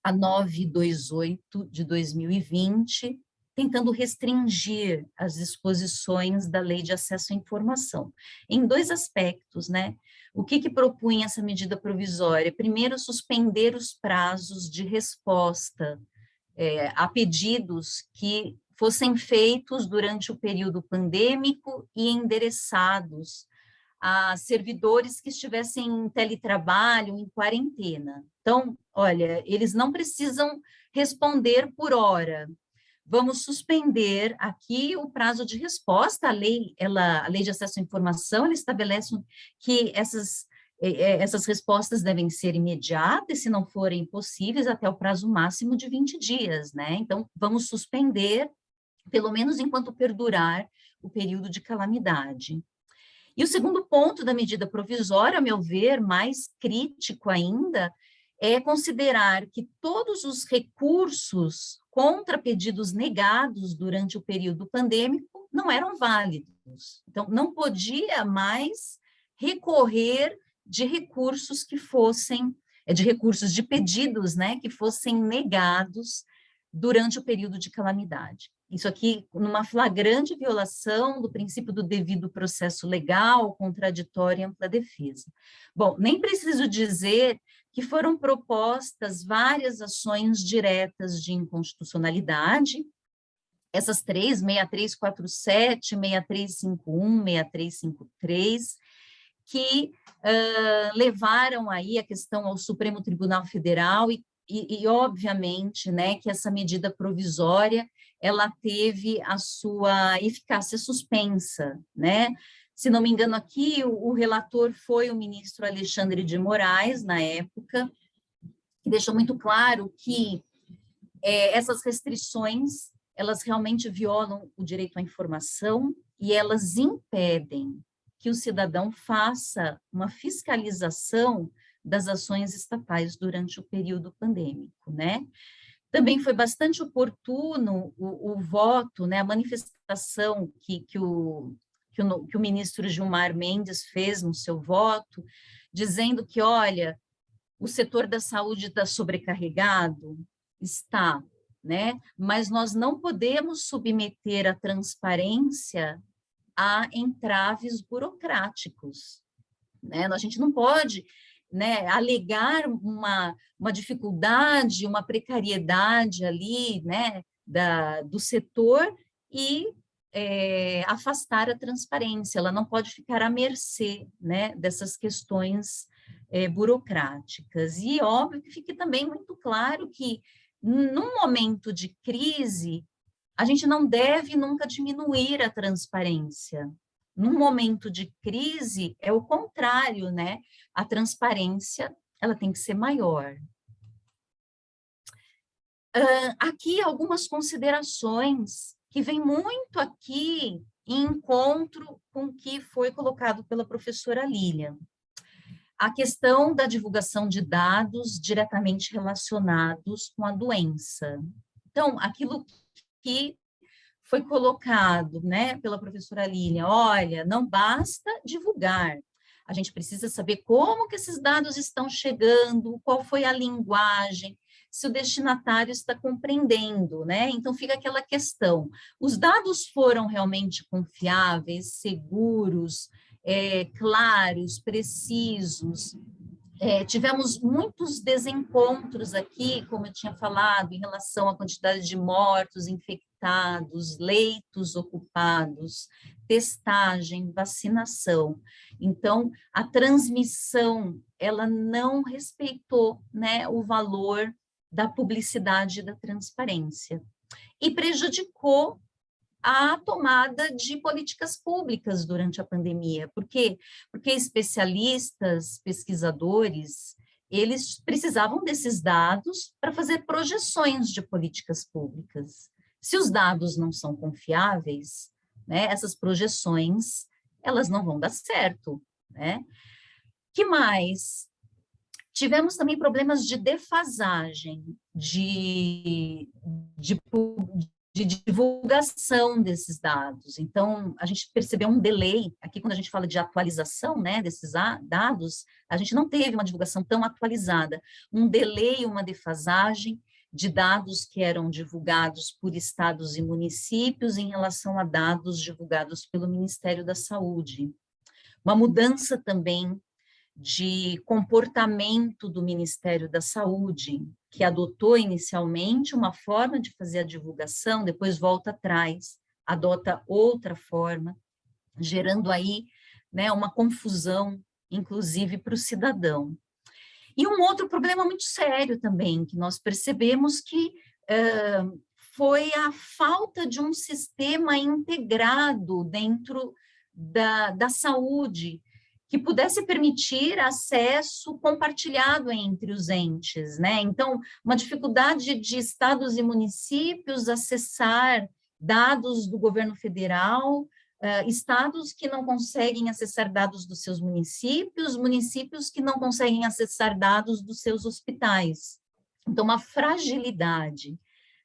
Speaker 3: a 928 de 2020, tentando restringir as disposições da Lei de Acesso à Informação, em 2 aspectos, né? O que propunha essa medida provisória? Primeiro, suspender os prazos de resposta a pedidos que fossem feitos durante o período pandêmico e endereçados a servidores que estivessem em teletrabalho, em quarentena. Então, olha, eles não precisam responder por hora. Vamos suspender aqui o prazo de resposta. A lei de acesso à informação, ela estabelece que essas respostas devem ser imediatas, se não forem possíveis, até o prazo máximo de 20 dias, né? Então, vamos suspender, pelo menos enquanto perdurar o período de calamidade. E o segundo ponto da medida provisória, a meu ver, mais crítico ainda, é considerar que todos os recursos contra pedidos negados durante o período pandêmico não eram válidos. Então, não podia mais recorrer de recursos que fossem, de pedidos, né, que fossem negados durante o período de calamidade. Isso aqui numa flagrante violação do princípio do devido processo legal, contraditório e ampla defesa. Bom, nem preciso dizer que foram propostas várias ações diretas de inconstitucionalidade, essas três, 6347, 6351, 6353, que levaram aí a questão ao Supremo Tribunal Federal e obviamente, né, que essa medida provisória, ela teve a sua eficácia suspensa, né? Se não me engano aqui, o relator foi o ministro Alexandre de Moraes, na época, que deixou muito claro que essas restrições, elas realmente violam o direito à informação e elas impedem que o cidadão faça uma fiscalização das ações estatais durante o período pandêmico, né? Também foi bastante oportuno o voto, né, a manifestação que o ministro Gilmar Mendes fez no seu voto, dizendo que, olha, o setor da saúde está sobrecarregado, está, né? Mas nós não podemos submeter a transparência a entraves burocráticos, né? A gente não pode, né, alegar uma dificuldade, uma precariedade ali, né, do setor e afastar a transparência, ela não pode ficar à mercê, né, dessas questões burocráticas. E óbvio que fique também muito claro que, num momento de crise, a gente não deve nunca diminuir a transparência. Num momento de crise, é o contrário, né? A transparência, ela tem que ser maior. Aqui algumas considerações que vêm muito aqui em encontro com o que foi colocado pela professora Lilian. A questão da divulgação de dados diretamente relacionados com a doença. Então, aquilo que foi colocado, né, pela professora Lilian, olha, não basta divulgar, a gente precisa saber como que esses dados estão chegando, qual foi a linguagem, se o destinatário está compreendendo, né? Então fica aquela questão, os dados foram realmente confiáveis, seguros, claros, precisos. Tivemos muitos desencontros aqui, como eu tinha falado, em relação à quantidade de mortos, infectados, leitos ocupados, testagem, vacinação. Então, a transmissão, ela não respeitou, né, o valor da publicidade e da transparência. E prejudicou a tomada de políticas públicas durante a pandemia. Por quê? Porque especialistas, pesquisadores, eles precisavam desses dados para fazer projeções de políticas públicas. Se os dados não são confiáveis, né, essas projeções, elas não vão dar certo, né? Que mais? Tivemos também problemas de defasagem, de divulgação desses dados. Então, a gente percebeu um delay, aqui quando a gente fala de atualização, né, desses dados, a gente não teve uma divulgação tão atualizada, um delay, uma defasagem de dados que eram divulgados por estados e municípios em relação a dados divulgados pelo Ministério da Saúde. Uma mudança também de comportamento do Ministério da Saúde, que adotou inicialmente uma forma de fazer a divulgação, depois volta atrás, adota outra forma, gerando aí, né, uma confusão, inclusive para o cidadão. E um outro problema muito sério também, que nós percebemos que foi a falta de um sistema integrado dentro da saúde, que pudesse permitir acesso compartilhado entre os entes, né? Então, uma dificuldade de estados e municípios acessar dados do governo federal, estados que não conseguem acessar dados dos seus municípios, municípios que não conseguem acessar dados dos seus hospitais. Então, uma fragilidade,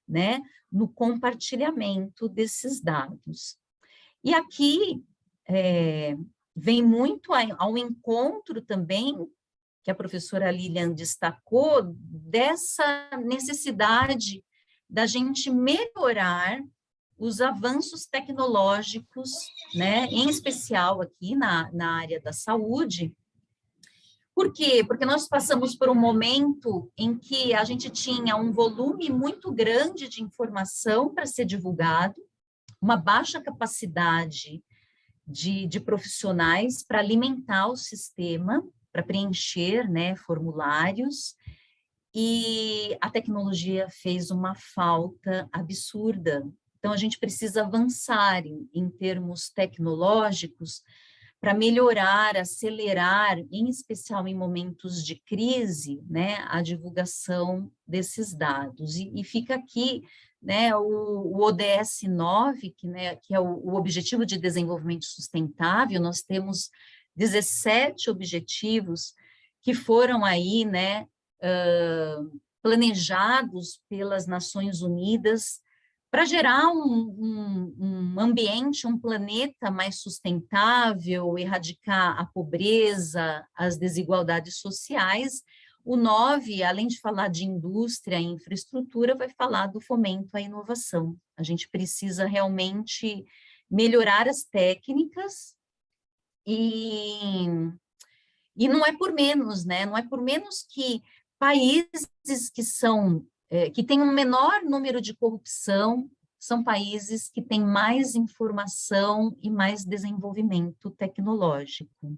Speaker 3: né, no compartilhamento desses dados. E aqui, vem muito ao encontro também, que a professora Lilian destacou, dessa necessidade da gente melhorar os avanços tecnológicos, né, em especial aqui na área da saúde. Por quê? Porque nós passamos por um momento em que a gente tinha um volume muito grande de informação para ser divulgado, uma baixa capacidade de profissionais para alimentar o sistema, para preencher, né, formulários, e a tecnologia fez uma falta absurda. Então, a gente precisa avançar em termos tecnológicos para melhorar, acelerar, em especial em momentos de crise, né, a divulgação desses dados. E fica aqui, né, o ODS 9, que é o Objetivo de Desenvolvimento Sustentável. Nós temos 17 objetivos que foram aí, né, planejados pelas Nações Unidas para gerar um ambiente, um planeta mais sustentável, erradicar a pobreza, as desigualdades sociais. O 9, além de falar de indústria e infraestrutura, vai falar do fomento à inovação. A gente precisa realmente melhorar as técnicas e não é por menos, né? Não é por menos que países que têm um menor número de corrupção são países que têm mais informação e mais desenvolvimento tecnológico.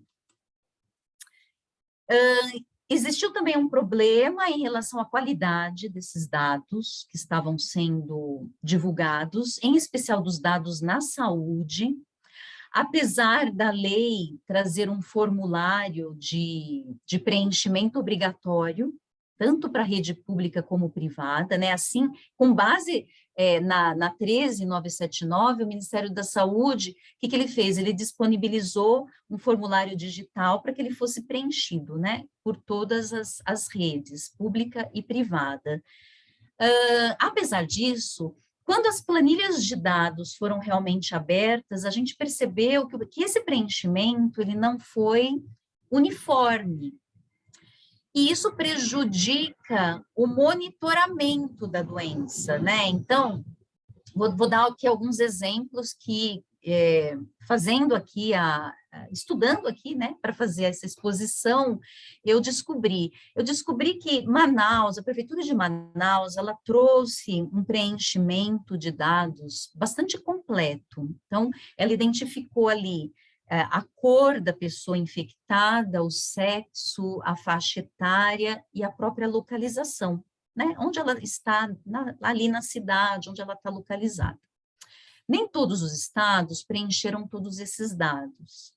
Speaker 3: Existiu também um problema em relação à qualidade desses dados que estavam sendo divulgados, em especial dos dados na saúde. Apesar da lei trazer um formulário de preenchimento obrigatório, tanto para a rede pública como privada, né? Assim, com base na 13979, o Ministério da Saúde, o que ele fez? Ele disponibilizou um formulário digital para que ele fosse preenchido, né, por todas as redes, pública e privada. Apesar disso, quando as planilhas de dados foram realmente abertas, a gente percebeu que esse preenchimento ele não foi uniforme. E isso prejudica o monitoramento da doença, né? Então, vou dar aqui alguns exemplos que, fazendo aqui, estudando aqui, né, para fazer essa exposição, eu descobri que Manaus, a Prefeitura de Manaus, ela trouxe um preenchimento de dados bastante completo. Então, ela identificou ali a cor da pessoa infectada, o sexo, a faixa etária e a própria localização, né? Onde ela está, ali na cidade, onde ela está localizada. Nem todos os estados preencheram todos esses dados.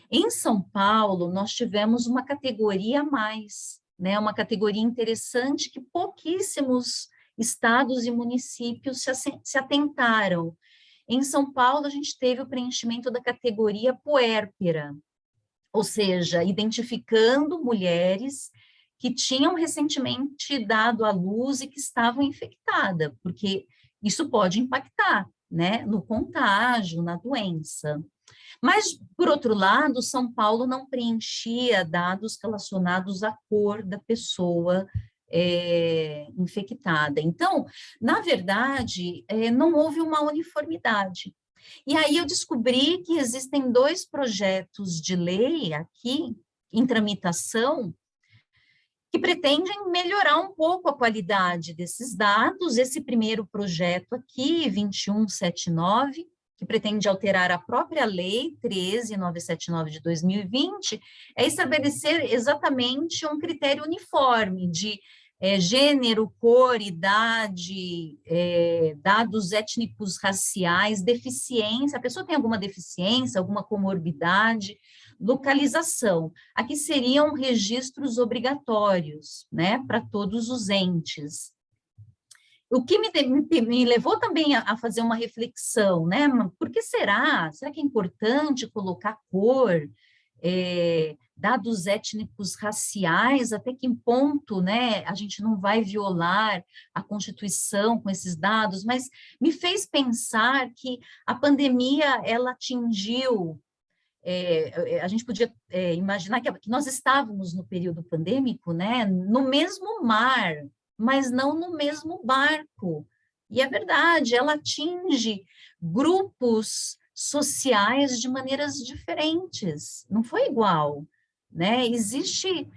Speaker 3: Em São Paulo, nós tivemos uma categoria a mais, né? Uma categoria interessante que pouquíssimos estados e municípios se atentaram. Em São Paulo, a gente teve o preenchimento da categoria puérpera, ou seja, identificando mulheres que tinham recentemente dado à luz e que estavam infectadas, porque isso pode impactar, né, no contágio, na doença. Mas, por outro lado, São Paulo não preenchia dados relacionados à cor da pessoa infectada. Então, na verdade, não houve uma uniformidade. E aí eu descobri que existem 2 projetos de lei aqui, em tramitação, que pretendem melhorar um pouco a qualidade desses dados. Esse primeiro projeto aqui, 2179, que pretende alterar a própria lei 13979 de 2020, é estabelecer exatamente um critério uniforme de gênero, cor, idade, dados étnicos, raciais, deficiência, a pessoa tem alguma deficiência, alguma comorbidade, localização. Aqui seriam registros obrigatórios, né, para todos os entes. O que me levou também a fazer uma reflexão, né? Por que será? Será que é importante colocar cor, dados étnicos raciais? Até que ponto, né, a gente não vai violar a Constituição com esses dados? Mas me fez pensar que a pandemia, ela atingiu... a gente podia imaginar que nós estávamos no período pandêmico, né, no mesmo mar, mas não no mesmo barco. E é verdade, ela atinge grupos sociais de maneiras diferentes, não foi igual, né? Existe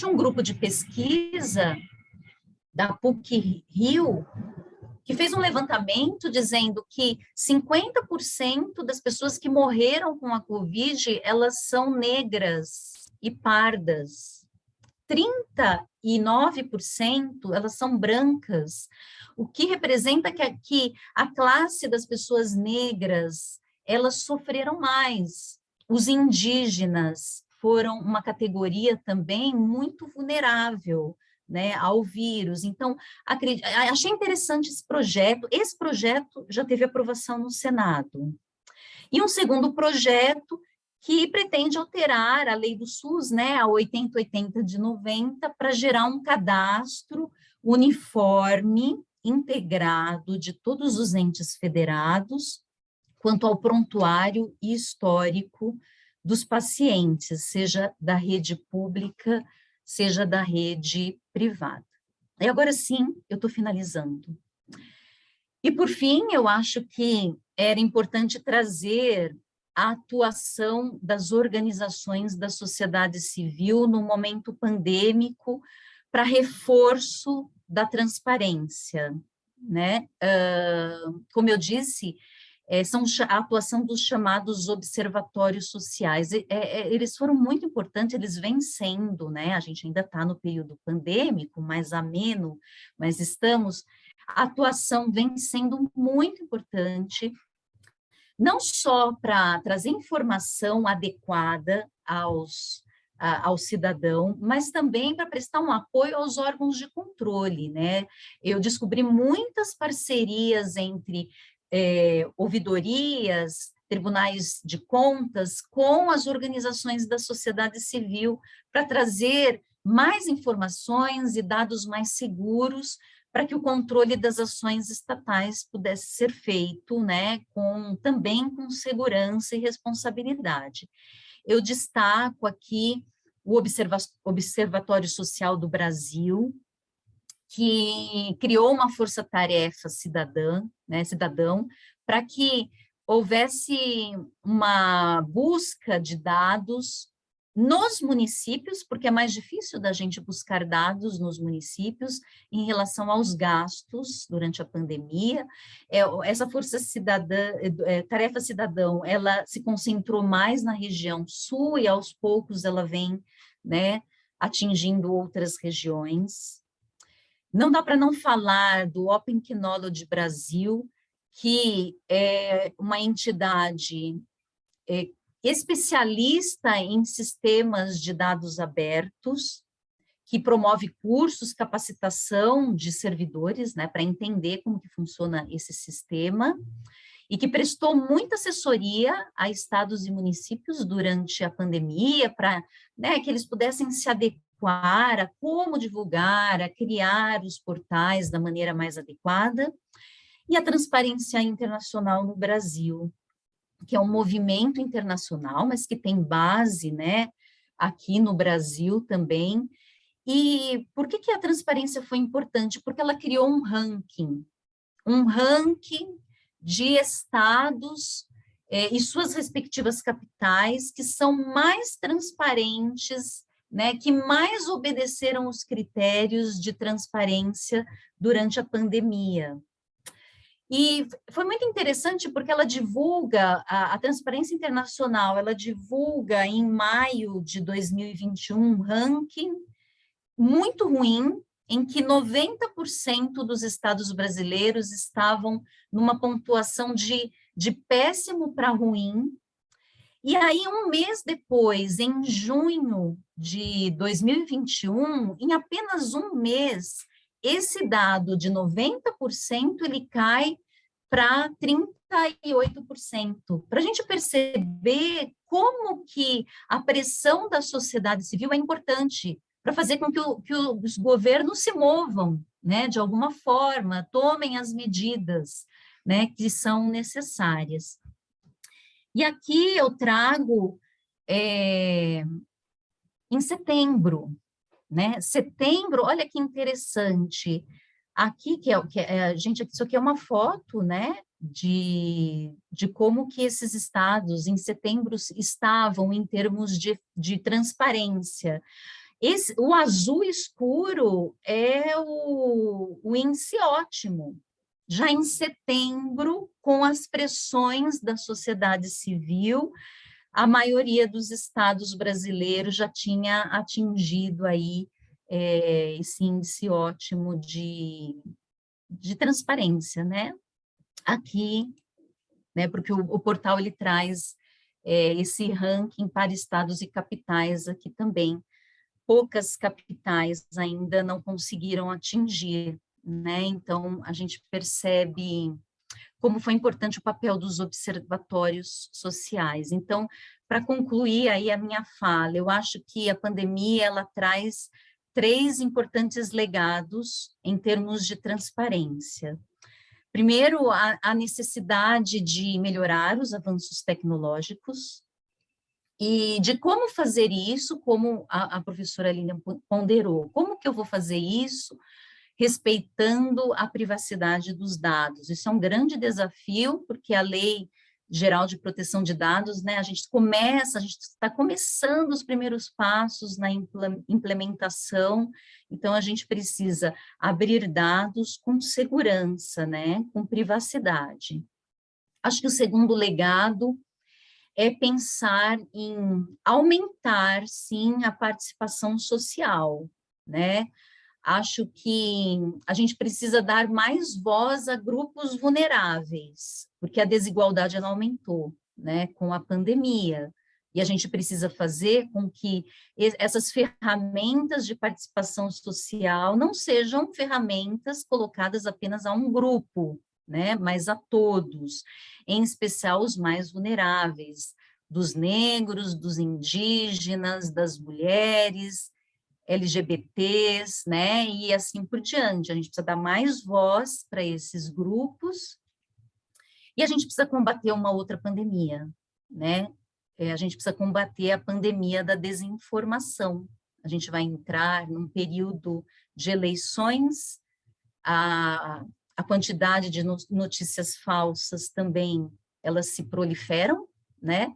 Speaker 3: um grupo de pesquisa da PUC-Rio que fez um levantamento dizendo que 50% das pessoas que morreram com a Covid, elas são negras e pardas. 39% elas são brancas, o que representa que a classe das pessoas negras, elas sofreram mais. Os indígenas foram uma categoria também muito vulnerável, né, ao vírus. Então, achei interessante esse projeto. Esse projeto já teve aprovação no Senado. E um segundo projeto que pretende alterar a lei do SUS, né, a 8080 de 90, para gerar um cadastro uniforme, integrado de todos os entes federados, quanto ao prontuário e histórico dos pacientes, seja da rede pública, seja da rede privada. E agora sim, eu estou finalizando. E, por fim, eu acho que era importante trazer a atuação das organizações da sociedade civil no momento pandêmico para reforço da transparência, né? Como eu disse, são a atuação dos chamados observatórios sociais. Eles foram muito importantes, eles vêm sendo, né? A gente ainda está no período pandêmico, mais ameno, mas estamos... A atuação vem sendo muito importante, não só para trazer informação adequada ao cidadão, mas também para prestar um apoio aos órgãos de controle, né? Eu descobri muitas parcerias entre ouvidorias, tribunais de contas, com as organizações da sociedade civil, para trazer mais informações e dados mais seguros para que o controle das ações estatais pudesse ser feito, né, também com segurança e responsabilidade. Eu destaco aqui o Observatório Social do Brasil, que criou uma força-tarefa cidadão, para que houvesse uma busca de dados nos municípios, porque é mais difícil da gente buscar dados nos municípios em relação aos gastos durante a pandemia. Essa força cidadã, tarefa cidadão, ela se concentrou mais na região sul e aos poucos ela vem, né, atingindo outras regiões. Não dá para não falar do Open Knowledge Brasil, que é uma entidade especialista em sistemas de dados abertos, que promove cursos, capacitação de servidores, né, para entender como que funciona esse sistema, e que prestou muita assessoria a estados e municípios durante a pandemia, para, né, que eles pudessem se adequar a como divulgar, a criar os portais da maneira mais adequada, e a Transparência Internacional no Brasil, que é um movimento internacional, mas que tem base, né, aqui no Brasil também. E por que a transparência foi importante? Porque ela criou um ranking de estados e suas respectivas capitais que são mais transparentes, né, que mais obedeceram os critérios de transparência durante a pandemia. E foi muito interessante porque ela divulga, a Transparência Internacional, ela divulga em maio de 2021 um ranking muito ruim, em que 90% dos estados brasileiros estavam numa pontuação de péssimo para ruim. E aí, um mês depois, em junho de 2021, em apenas um mês, esse dado de 90%, ele cai para 38%. Para a gente perceber como que a pressão da sociedade civil é importante para fazer com que os governos se movam, né, de alguma forma, tomem as medidas, né, que são necessárias. E aqui eu trago em setembro, né? Setembro, olha que interessante, aqui, gente, isso aqui é uma foto, né, de como que esses estados, em setembro, estavam em termos de transparência. O azul escuro é o índice ótimo. Já em setembro, com as pressões da sociedade civil, a maioria dos estados brasileiros já tinha atingido aí esse índice ótimo de transparência, né? Aqui, né? Porque o portal ele traz esse ranking para estados e capitais aqui também. Poucas capitais ainda não conseguiram atingir, né? Então a gente percebe como foi importante o papel dos observatórios sociais. Então, para concluir aí a minha fala, eu acho que a pandemia ela traz 3 importantes legados em termos de transparência. Primeiro, a necessidade de melhorar os avanços tecnológicos e de como fazer isso, como a professora Lilian ponderou, como que eu vou fazer isso respeitando a privacidade dos dados. Isso é um grande desafio, porque a Lei Geral de Proteção de Dados, né, a gente está começando os primeiros passos na implementação, então a gente precisa abrir dados com segurança, né, com privacidade. Acho que o segundo legado é pensar em aumentar, sim, a participação social, né? Acho que a gente precisa dar mais voz a grupos vulneráveis, porque a desigualdade ela aumentou, né, com a pandemia. E a gente precisa fazer com que essas ferramentas de participação social não sejam ferramentas colocadas apenas a um grupo, né, mas a todos, em especial os mais vulneráveis, dos negros, dos indígenas, das mulheres, LGBTs, né, e assim por diante. A gente precisa dar mais voz para esses grupos e a gente precisa combater uma outra pandemia, né? A gente precisa combater a pandemia da desinformação. A gente vai entrar num período de eleições, a quantidade de notícias falsas também, elas se proliferam, né?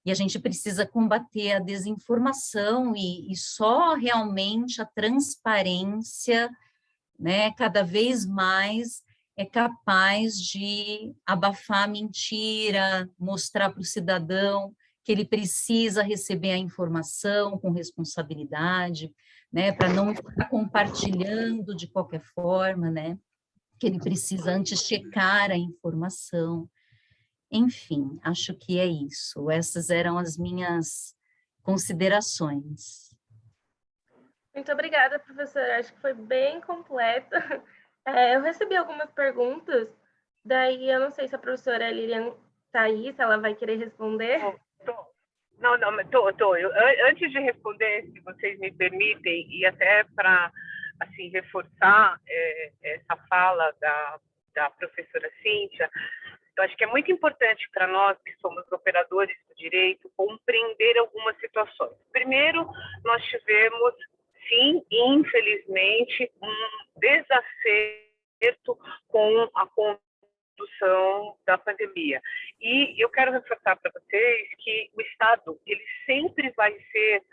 Speaker 3: E a gente precisa combater a desinformação e só realmente a transparência, né, cada vez mais é capaz de abafar a mentira, mostrar para o cidadão que ele precisa receber a informação com responsabilidade, né, para não ficar compartilhando de qualquer forma, né, que ele precisa antes checar a informação. Enfim, acho que é isso. Essas eram as minhas considerações.
Speaker 2: Muito obrigada, professora. Acho que foi bem completa. Eu recebi algumas perguntas, daí eu não sei se a professora Lilian está aí, se ela vai querer responder.
Speaker 4: Não, mas tô. Antes de responder, se vocês me permitem, e até para assim, reforçar essa fala da professora Cíntia, eu acho que é muito importante para nós, que somos operadores do direito, compreender algumas situações. Primeiro, nós tivemos, sim, infelizmente, um desacerto com a condução da pandemia. E eu quero reforçar para vocês que o Estado, ele sempre vai ser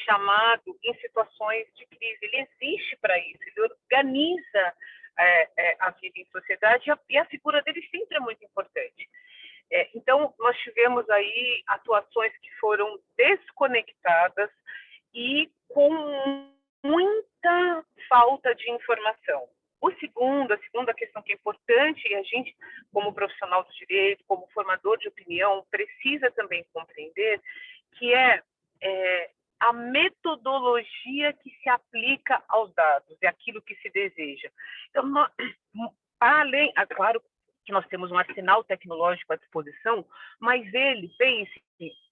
Speaker 4: chamado em situações de crise. Ele existe para isso, ele organiza a vida em sociedade e a figura dele sempre é muito importante. Então, nós tivemos aí atuações que foram desconectadas e com muita falta de informação. A segunda questão que é importante, e a gente, como profissional do direito, como formador de opinião, precisa também compreender, que é a metodologia que se aplica aos dados, é aquilo que se deseja. Então, para além, claro que nós temos um arsenal tecnológico à disposição, mas pense,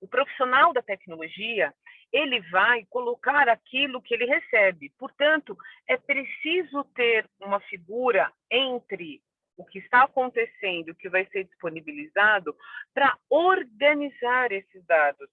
Speaker 4: o profissional da tecnologia, ele vai colocar aquilo que ele recebe. Portanto, é preciso ter uma figura entre o que está acontecendo e o que vai ser disponibilizado para organizar esses dados.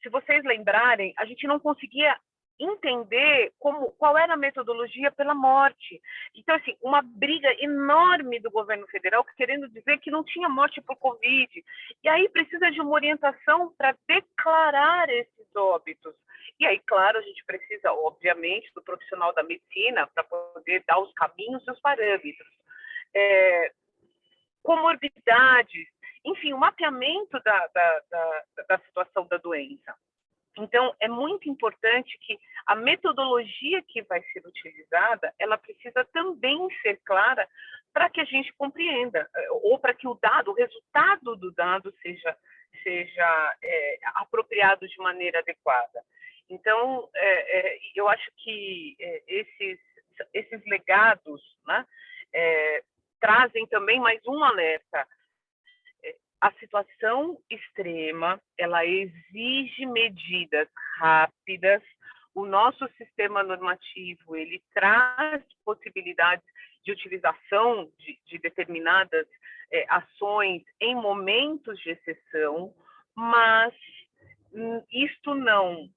Speaker 4: Se vocês lembrarem, a gente não conseguia entender qual era a metodologia pela morte. Então, assim, uma briga enorme do governo federal querendo dizer que não tinha morte por Covid. E aí precisa de uma orientação para declarar esses óbitos. E aí, claro, a gente precisa, obviamente, do profissional da medicina para poder dar os caminhos e os parâmetros. Comorbidades, enfim, o mapeamento da situação da doença. Então, é muito importante que a metodologia que vai ser utilizada, ela precisa também ser clara para que a gente compreenda, ou para que o resultado do dado seja apropriado de maneira adequada. Então, eu acho que esses legados, né, trazem também mais um alerta. A situação extrema, ela exige medidas rápidas. O nosso sistema normativo, ele traz possibilidades de utilização de determinadas ações em momentos de exceção, mas isto não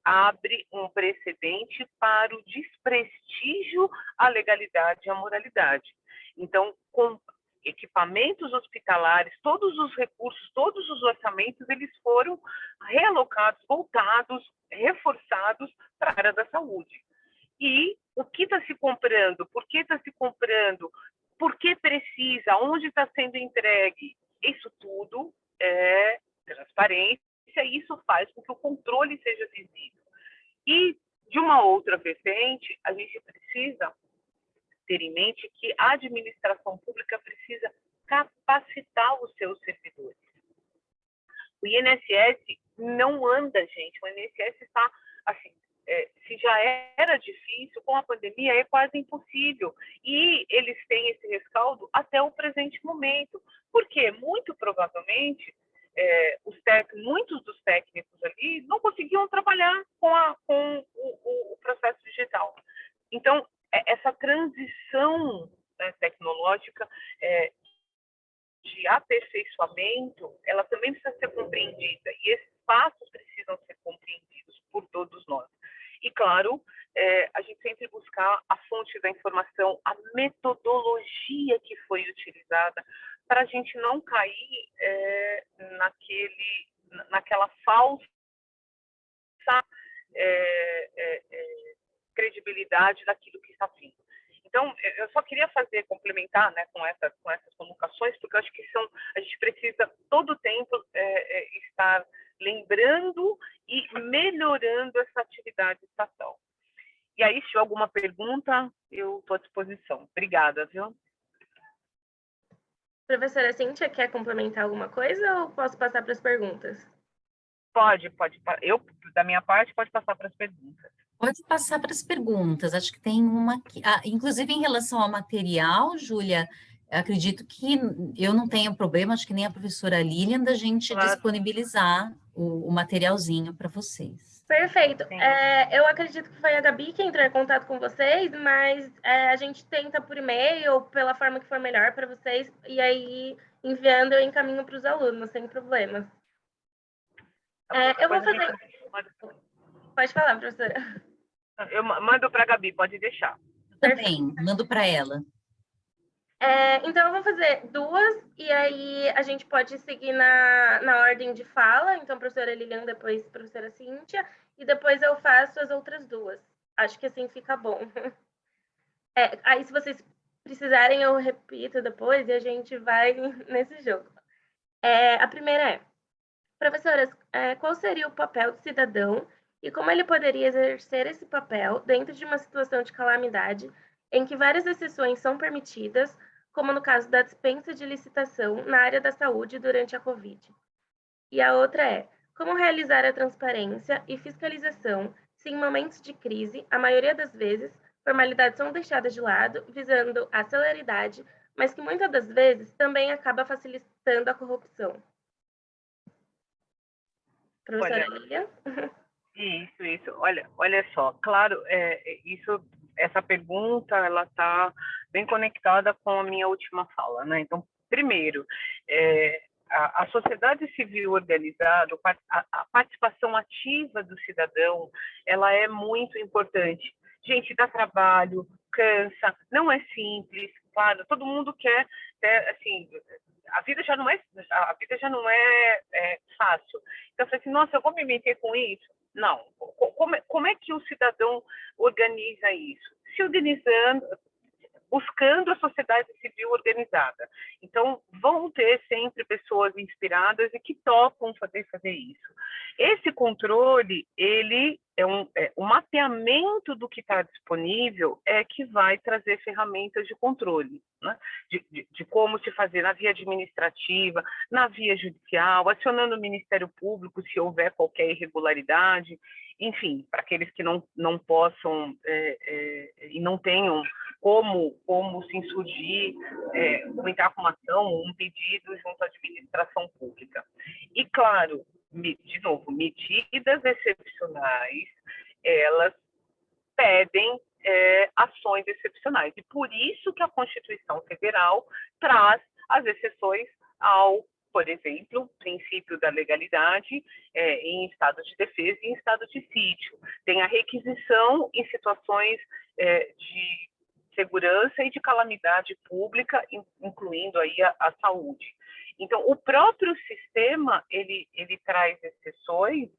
Speaker 4: abre um precedente para o desprestígio à legalidade e à moralidade. Então, com equipamentos hospitalares, todos os recursos, todos os orçamentos, eles foram realocados, voltados, reforçados para a área da saúde. E o que está se comprando, por que está se comprando, por que precisa, onde está sendo entregue, isso tudo é transparência e isso faz com que o controle seja visível. E, de uma outra vertente, a gente precisa ter em mente que a administração pública precisa capacitar os seus servidores. O INSS não anda, gente. O INSS está, assim, se já era difícil, com a pandemia é quase impossível. E eles têm esse rescaldo até o presente momento. Porque, muito provavelmente, muitos dos técnicos ali não conseguiam trabalhar com o processo digital. Então, essa transição tecnológica de aperfeiçoamento, ela também precisa ser compreendida, e esses passos precisam ser compreendidos por todos nós. E, claro, a gente sempre buscar a fonte da informação, a metodologia que foi utilizada, para a gente não cair naquela falsa credibilidade daquilo que está vindo. Então, eu só queria complementar, né, com essas comunicações, porque eu acho que a gente precisa todo o tempo estar lembrando e melhorando essa atividade estatal. E aí, se tiver alguma pergunta, eu estou à disposição. Obrigada, viu?
Speaker 2: Professora Cíntia, quer complementar alguma coisa ou posso passar para as perguntas?
Speaker 4: Pode. Eu, da minha parte, pode passar para as perguntas.
Speaker 3: Pode passar para as perguntas, acho que tem uma aqui. Inclusive, em relação ao material, Júlia, acredito que eu não tenho problema, acho que nem a professora Lilian, da gente disponibilizar o materialzinho para vocês.
Speaker 2: Perfeito. Eu acredito que foi a Gabi que entrou em contato com vocês, mas a gente tenta por e-mail ou pela forma que for melhor para vocês, e aí, enviando, eu encaminho para os alunos, sem problemas. Eu vou fazer... Pode falar, professora.
Speaker 4: Eu mando para a Gabi, pode deixar.
Speaker 3: Também, mando para ela.
Speaker 2: Então, eu vou fazer duas, e aí a gente pode seguir na ordem de fala. Então, professora Lilian, depois professora Cíntia, e depois eu faço as outras duas. Acho que assim fica bom. Aí, se vocês precisarem, eu repito depois e a gente vai nesse jogo. A primeira professoras, qual seria o papel do cidadão e como ele poderia exercer esse papel dentro de uma situação de calamidade em que várias exceções são permitidas, como no caso da dispensa de licitação na área da saúde durante a Covid? E a outra como realizar a transparência e fiscalização se em momentos de crise, a maioria das vezes, formalidades são deixadas de lado, visando a celeridade, mas que muitas das vezes também acaba facilitando a corrupção? Professora Lilian?
Speaker 4: Isso. Olha só, claro, essa pergunta ela está bem conectada com a minha última fala, né? Então, primeiro, a sociedade civil organizada, a participação ativa do cidadão, ela é muito importante. Gente, dá trabalho, cansa, não é simples, claro, todo mundo quer, assim, a vida já não é fácil. Então, eu falei assim, nossa, eu vou me meter com isso? Não. Como é que o cidadão organiza isso? Se organizando, buscando a sociedade civil organizada. Então, vão ter sempre pessoas inspiradas e que topam fazer isso. Esse controle, ele o mapeamento do que está disponível é que vai trazer ferramentas de controle, né? De como se fazer na via administrativa, na via judicial, acionando o Ministério Público se houver qualquer irregularidade, enfim, para aqueles que não possam e não tenham como se insurgir, entrar com uma ação, um pedido junto à administração pública. E, claro, de novo, medidas excepcionais, elas pedem ações excepcionais. E por isso que a Constituição Federal traz as exceções ao, por exemplo, princípio da legalidade em estado de defesa e em estado de sítio. Tem a requisição em situações de segurança e de calamidade pública, incluindo aí a saúde. Então, o próprio sistema, ele traz exceções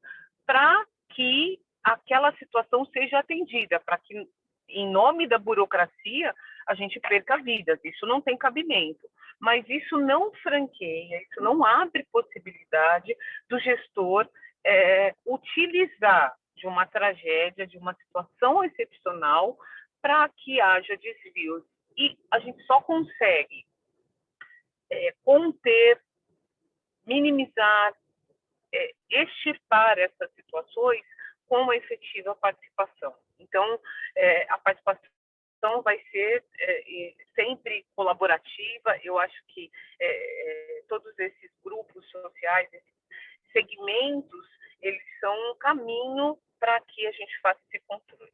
Speaker 4: para que aquela situação seja atendida, para que, em nome da burocracia, a gente perca vidas. Isso não tem cabimento. Mas isso não franqueia, isso não abre possibilidade do gestor utilizar de uma tragédia, de uma situação excepcional, para que haja desvios. E a gente só consegue conter, minimizar, extirpar essas situações com uma efetiva participação. Então, a participação vai ser sempre colaborativa. Eu acho que todos esses grupos sociais, esses segmentos, eles são um caminho para que a gente faça esse controle.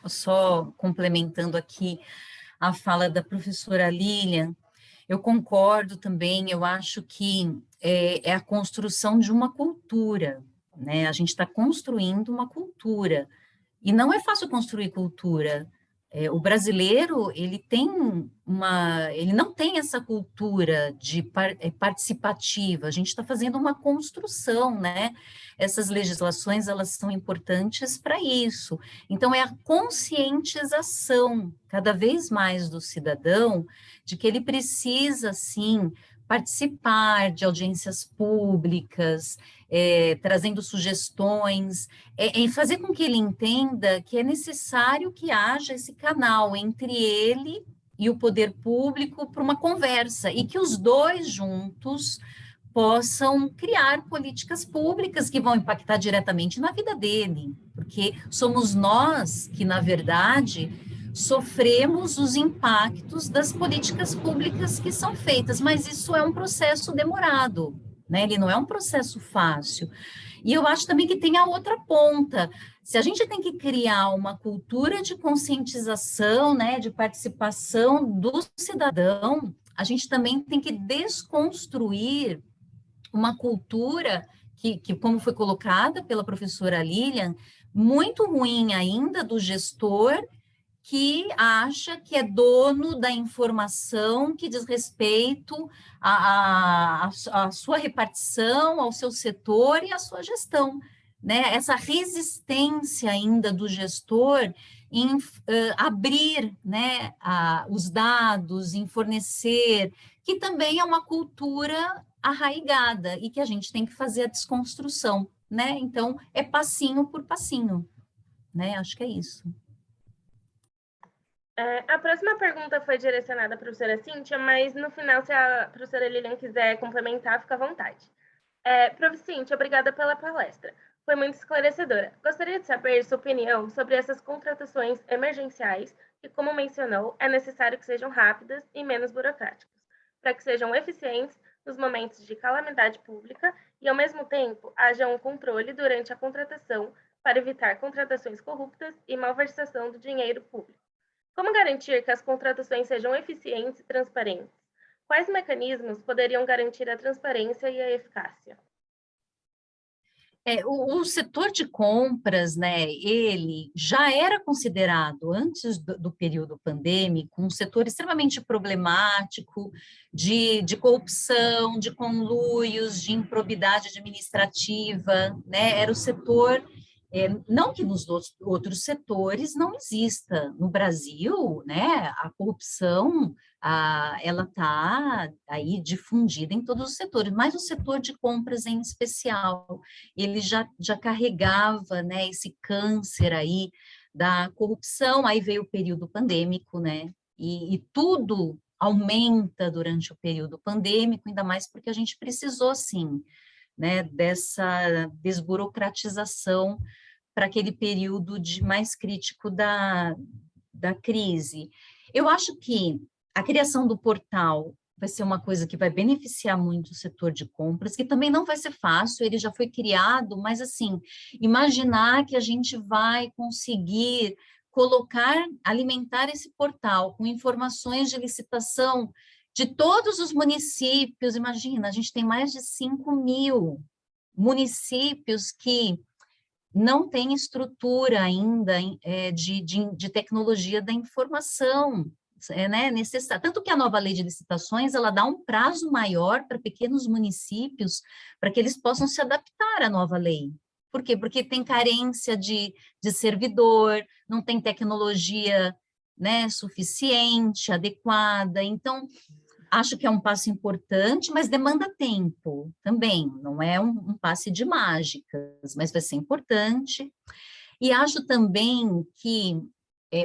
Speaker 3: Só complementando aqui a fala da professora Lilian, eu concordo também, eu acho que é a construção de uma cultura, né? A gente está construindo uma cultura, e não é fácil construir cultura. O brasileiro, ele não tem essa cultura participativa, a gente está fazendo uma construção, né? Essas legislações, elas são importantes para isso. Então, é a conscientização, cada vez mais do cidadão, de que ele precisa, sim, participar de audiências públicas, trazendo sugestões, em fazer com que ele entenda que é necessário que haja esse canal entre ele e o poder público para uma conversa, e que os dois juntos possam criar políticas públicas que vão impactar diretamente na vida dele, porque somos nós que, na verdade, sofremos os impactos das políticas públicas que são feitas, mas isso é um processo demorado, né? Ele não é um processo fácil. E eu acho também que tem a outra ponta. Se a gente tem que criar uma cultura de conscientização, né, de participação do cidadão, a gente também tem que desconstruir uma cultura que, como foi colocada pela professora Lilian, muito ruim ainda do gestor que acha que é dono da informação que diz respeito à sua repartição, ao seu setor e à sua gestão, né? Essa resistência ainda do gestor em abrir, né, os dados, em fornecer, que também é uma cultura arraigada e que a gente tem que fazer a desconstrução, né? Então, é passinho por passinho, né? Acho que é isso.
Speaker 2: A próxima pergunta foi direcionada à professora Cíntia, mas no final, se a professora Lilian quiser complementar, fica à vontade. Prof. Cíntia, obrigada pela palestra. Foi muito esclarecedora. Gostaria de saber sua opinião sobre essas contratações emergenciais que, como mencionou, é necessário que sejam rápidas e menos burocráticas, para que sejam eficientes nos momentos de calamidade pública e, ao mesmo tempo, haja um controle durante a contratação para evitar contratações corruptas e malversação do dinheiro público. Como garantir que as contratações sejam eficientes e transparentes? Quais mecanismos poderiam garantir a transparência e a eficácia?
Speaker 3: O setor de compras, né, ele já era considerado, antes do período pandêmico, um setor extremamente problemático de corrupção, de conluios, de improbidade administrativa, né, era o setor, não que nos outros setores não exista. No Brasil, né, a corrupção, ela está aí difundida em todos os setores, mas o setor de compras em especial, ele já carregava, né, esse câncer aí da corrupção. Aí veio o período pandêmico, né, e tudo aumenta durante o período pandêmico, ainda mais porque a gente precisou, sim, né, dessa desburocratização para aquele período mais crítico da crise. Eu acho que a criação do portal vai ser uma coisa que vai beneficiar muito o setor de compras, que também não vai ser fácil, ele já foi criado, mas assim, imaginar que a gente vai conseguir colocar, alimentar esse portal com informações de licitação de todos os municípios. Imagina, a gente tem mais de 5.000 municípios que não têm estrutura ainda de tecnologia da informação, né, necessário. Tanto que a nova lei de licitações, ela dá um prazo maior para pequenos municípios, para que eles possam se adaptar à nova lei. Por quê? Porque tem carência de servidor, não tem tecnologia, né, suficiente, adequada. Então, acho que é um passo importante, mas demanda tempo também, não é um passe de mágicas, mas vai ser importante. E acho também que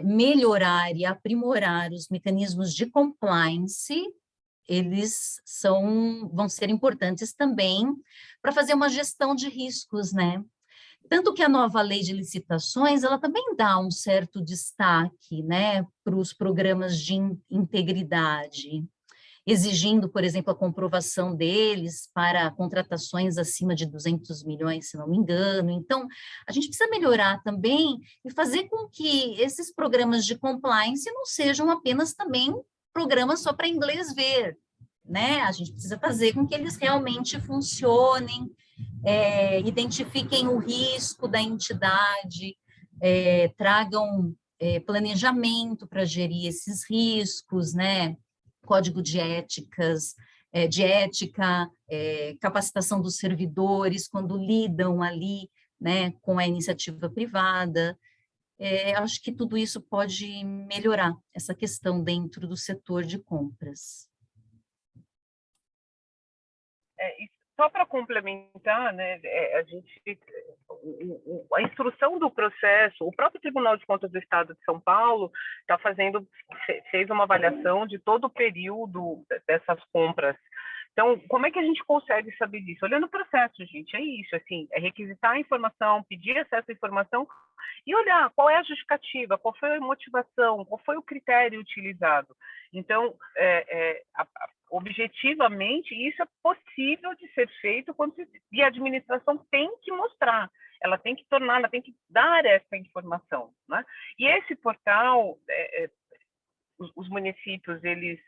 Speaker 3: melhorar e aprimorar os mecanismos de compliance, eles vão ser importantes também para fazer uma gestão de riscos, né? Tanto que a nova lei de licitações, ela também dá um certo destaque, né, para os programas de integridade, exigindo, por exemplo, a comprovação deles para contratações acima de 200 milhões, se não me engano. Então, a gente precisa melhorar também e fazer com que esses programas de compliance não sejam apenas também programas só para inglês ver, né? A gente precisa fazer com que eles realmente funcionem, identifiquem o risco da entidade, tragam planejamento para gerir esses riscos, né? Código de éticas, de ética, capacitação dos servidores quando lidam ali, né, com a iniciativa privada. Acho que tudo isso pode melhorar essa questão dentro do setor de compras.
Speaker 4: Só para complementar, né, a instrução do processo, o próprio Tribunal de Contas do Estado de São Paulo fez uma avaliação de todo o período dessas compras. Então, como é que a gente consegue saber disso? Olhando o processo, gente, é isso, assim, é requisitar a informação, pedir acesso à informação e olhar qual é a justificativa, qual foi a motivação, qual foi o critério utilizado. Então, objetivamente, isso é possível de ser feito e a administração tem que mostrar, ela tem que tornar, ela tem que dar essa informação, né? E esse portal, os municípios, eles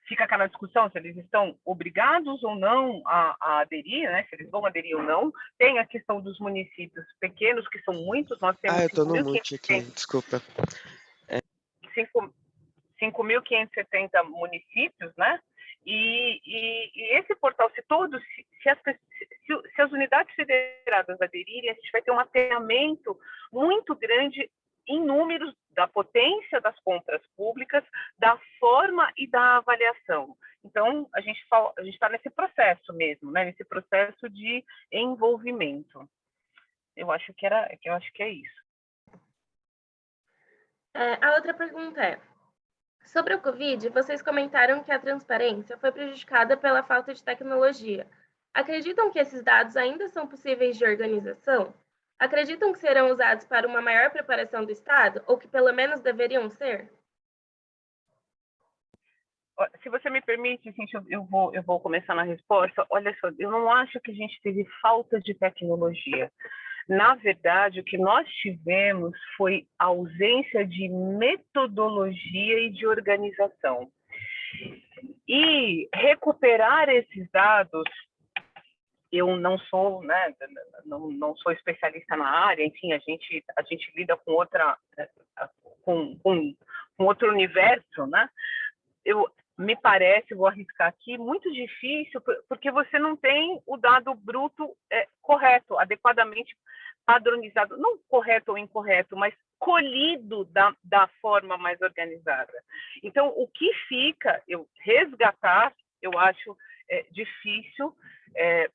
Speaker 4: fica aquela discussão se eles estão obrigados ou não a aderir, né? Se eles vão aderir ou não. Tem a questão dos municípios pequenos, que são muitos, nós temos...
Speaker 5: eu estou no mute aqui, desculpa.
Speaker 4: 5.570 municípios, né? E esse portal, se as unidades federadas aderirem, a gente vai ter um mapeamento muito grande em números da potência das compras públicas, da forma e da avaliação. Então, a gente está nesse processo mesmo, né? Nesse processo de envolvimento. Eu acho que é isso.
Speaker 2: A outra pergunta é: sobre o Covid, vocês comentaram que a transparência foi prejudicada pela falta de tecnologia. Acreditam que esses dados ainda são possíveis de organização? Acreditam que serão usados para uma maior preparação do Estado, ou que pelo menos deveriam ser?
Speaker 4: Se você me permite, gente, eu vou começar na resposta. Olha só, eu não acho que a gente teve falta de tecnologia. Na verdade, o que nós tivemos foi ausência de metodologia e de organização. E recuperar esses dados, eu não sou, né, não sou especialista na área, enfim, a gente lida com com outro universo, né? Me parece, vou arriscar aqui, muito difícil, porque você não tem o dado bruto correto, adequadamente padronizado, não correto ou incorreto, mas colhido da forma mais organizada. Então, o que fica, resgatar, eu acho difícil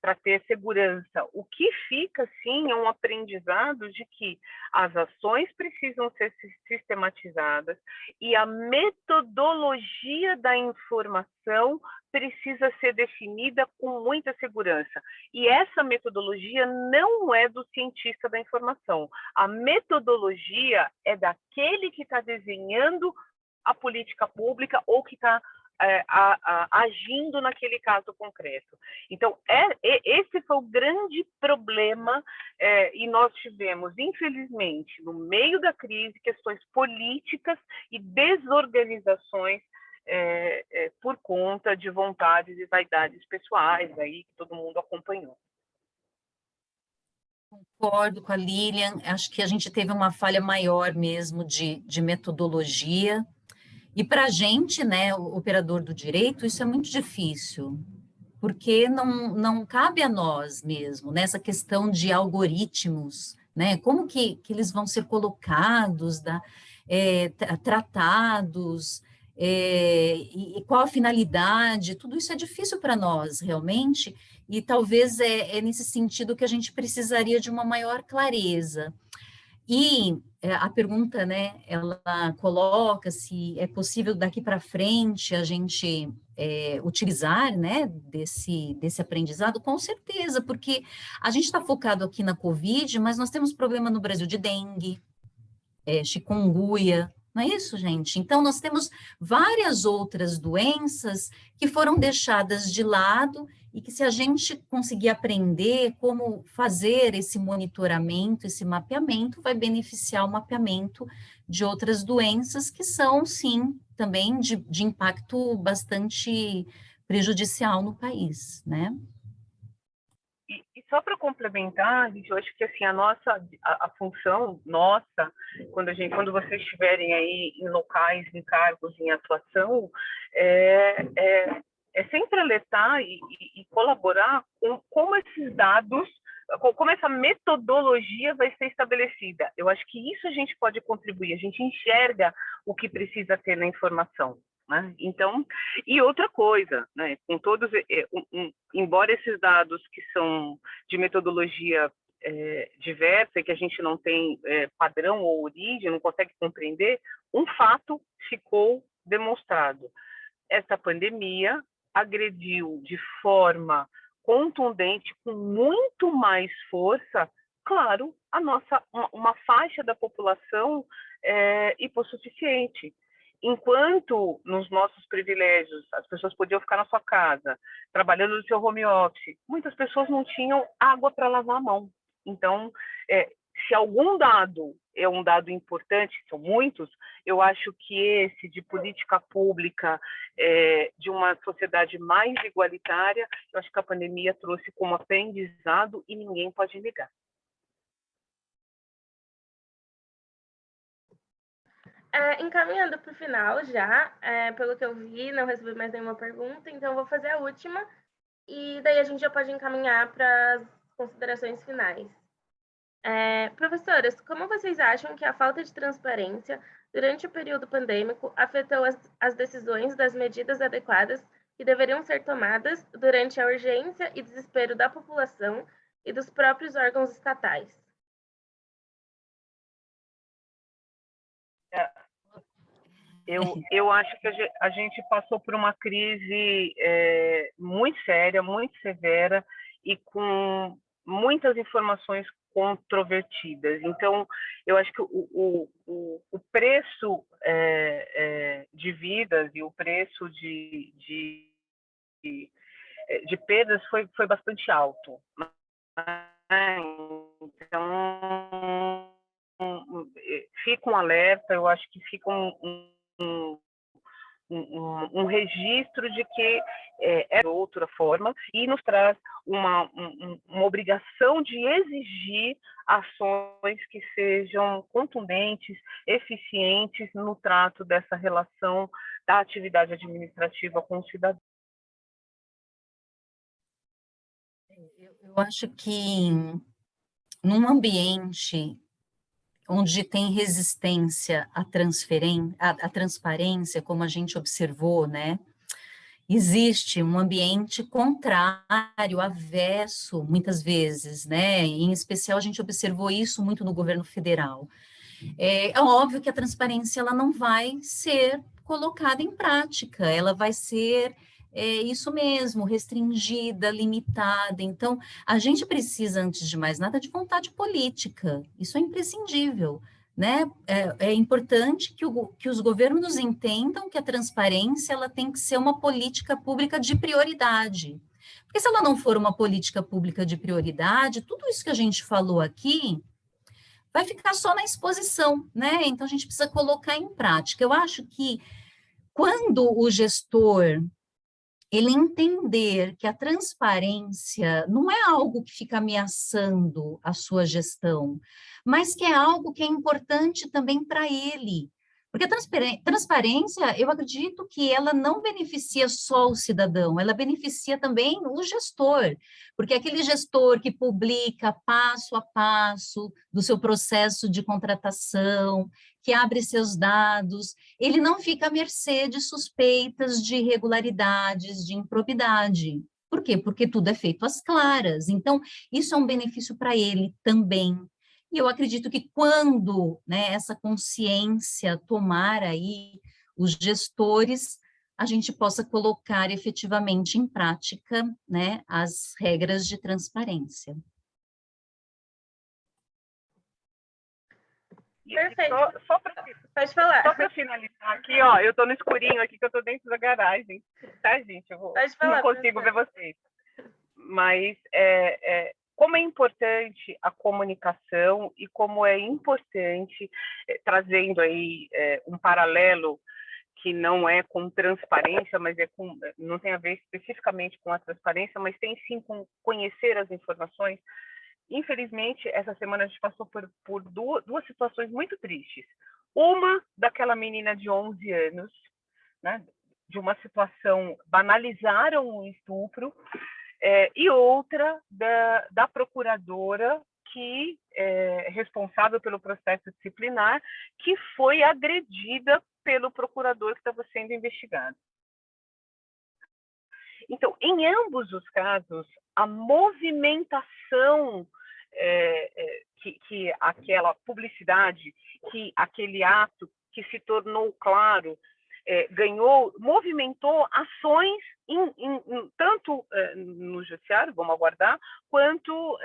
Speaker 4: para ter segurança. O que fica, sim, é um aprendizado de que as ações precisam ser sistematizadas e a metodologia da informação precisa ser definida com muita segurança. E essa metodologia não é do cientista da informação. A metodologia é daquele que está desenhando a política pública ou que está agindo naquele caso concreto. Então, esse foi o grande problema, e nós tivemos, infelizmente, no meio da crise, questões políticas e desorganizações por conta de vontades e vaidades pessoais aí que todo mundo acompanhou.
Speaker 3: Concordo com a Lilian, acho que a gente teve uma falha maior mesmo de metodologia. E para a gente, né, o operador do direito, isso é muito difícil, porque não cabe a nós mesmo, nessa questão de algoritmos, né, como que eles vão ser colocados, tratados, e qual a finalidade, tudo isso é difícil para nós, realmente, e talvez é nesse sentido que a gente precisaria de uma maior clareza. E a pergunta, né, ela coloca se é possível daqui para frente a gente utilizar, né, desse aprendizado, com certeza, porque a gente está focado aqui na Covid, mas nós temos problema no Brasil de dengue, chikungunya, não é isso, gente? Então, nós temos várias outras doenças que foram deixadas de lado e que, se a gente conseguir aprender como fazer esse monitoramento, esse mapeamento, vai beneficiar o mapeamento de outras doenças que são, sim, também de impacto bastante prejudicial no país, né?
Speaker 4: E só para complementar, gente, eu acho que assim a função nossa, quando vocês estiverem aí em locais, em cargos, em atuação, é sempre alertar e colaborar com como esses dados, como essa metodologia vai ser estabelecida. Eu acho que isso a gente pode contribuir, a gente enxerga o que precisa ter na informação. Né? Então, e outra coisa, né? Com todos, embora esses dados que são de metodologia diversa e que a gente não tem padrão ou origem, não consegue compreender, um fato ficou demonstrado. Essa pandemia agrediu de forma contundente, com muito mais força, claro, uma faixa da população hipossuficiente. Enquanto nos nossos privilégios as pessoas podiam ficar na sua casa, trabalhando no seu home office, muitas pessoas não tinham água para lavar a mão. Então, se algum dado é um dado importante, são muitos, eu acho que esse de política pública, de uma sociedade mais igualitária, eu acho que a pandemia trouxe como aprendizado e ninguém pode negar.
Speaker 2: Encaminhando para o final já, pelo que eu vi, não recebi mais nenhuma pergunta, então eu vou fazer a última, e daí a gente já pode encaminhar para as considerações finais. Professoras, como vocês acham que a falta de transparência durante o período pandêmico afetou as decisões das medidas adequadas que deveriam ser tomadas durante a urgência e desespero da população e dos próprios órgãos estatais?
Speaker 4: Eu acho que a gente passou por uma crise muito séria, muito severa e com muitas informações controvertidas. Então, eu acho que o preço de vidas e o preço de perdas foi bastante alto. fica um alerta, eu acho que fica um registro de que é de outra forma, e nos traz uma obrigação de exigir ações que sejam contundentes, eficientes no trato dessa relação da atividade administrativa com o cidadão.
Speaker 3: Eu acho que num ambiente onde tem resistência à transparência, como a gente observou, né? Existe um ambiente contrário, avesso, muitas vezes, né? Em especial, a gente observou isso muito no governo federal. É óbvio que a transparência ela não vai ser colocada em prática, ela vai ser isso mesmo, restringida, limitada. Então, a gente precisa, antes de mais nada, de vontade política. Isso é imprescindível, né? É importante que os governos entendam que a transparência ela tem que ser uma política pública de prioridade. Porque se ela não for uma política pública de prioridade, tudo isso que a gente falou aqui vai ficar só na exposição, né? Então, a gente precisa colocar em prática. Eu acho que quando o gestor ele entender que a transparência não é algo que fica ameaçando a sua gestão, mas que é algo que é importante também para ele. Porque a transparência, eu acredito que ela não beneficia só o cidadão, ela beneficia também o gestor, porque aquele gestor que publica passo a passo do seu processo de contratação, que abre seus dados, ele não fica à mercê de suspeitas de irregularidades, de improbidade. Por quê? Porque tudo é feito às claras. Então, isso é um benefício para ele também. E eu acredito que quando, né, essa consciência tomar aí os gestores, a gente possa colocar efetivamente em prática, né, as regras de transparência.
Speaker 2: Perfeito.
Speaker 4: Pode falar. Só para finalizar aqui, ó, eu estou no escurinho aqui, que eu estou dentro da garagem, tá, gente?
Speaker 2: Pode falar,
Speaker 4: não consigo ver vocês. Mas como é importante a comunicação e como é importante, trazendo aí um paralelo que não é com transparência, mas não tem a ver especificamente com a transparência, mas tem sim com conhecer as informações. Infelizmente, essa semana a gente passou por duas situações muito tristes. Uma, daquela menina de 11 anos, né, de uma situação, banalizaram o estupro, e outra da procuradora que é responsável pelo processo disciplinar, que foi agredida pelo procurador que estava sendo investigado. Então, em ambos os casos, a movimentação que aquela publicidade, que aquele ato que se tornou claro, movimentou ações tanto no judiciário, vamos aguardar, quanto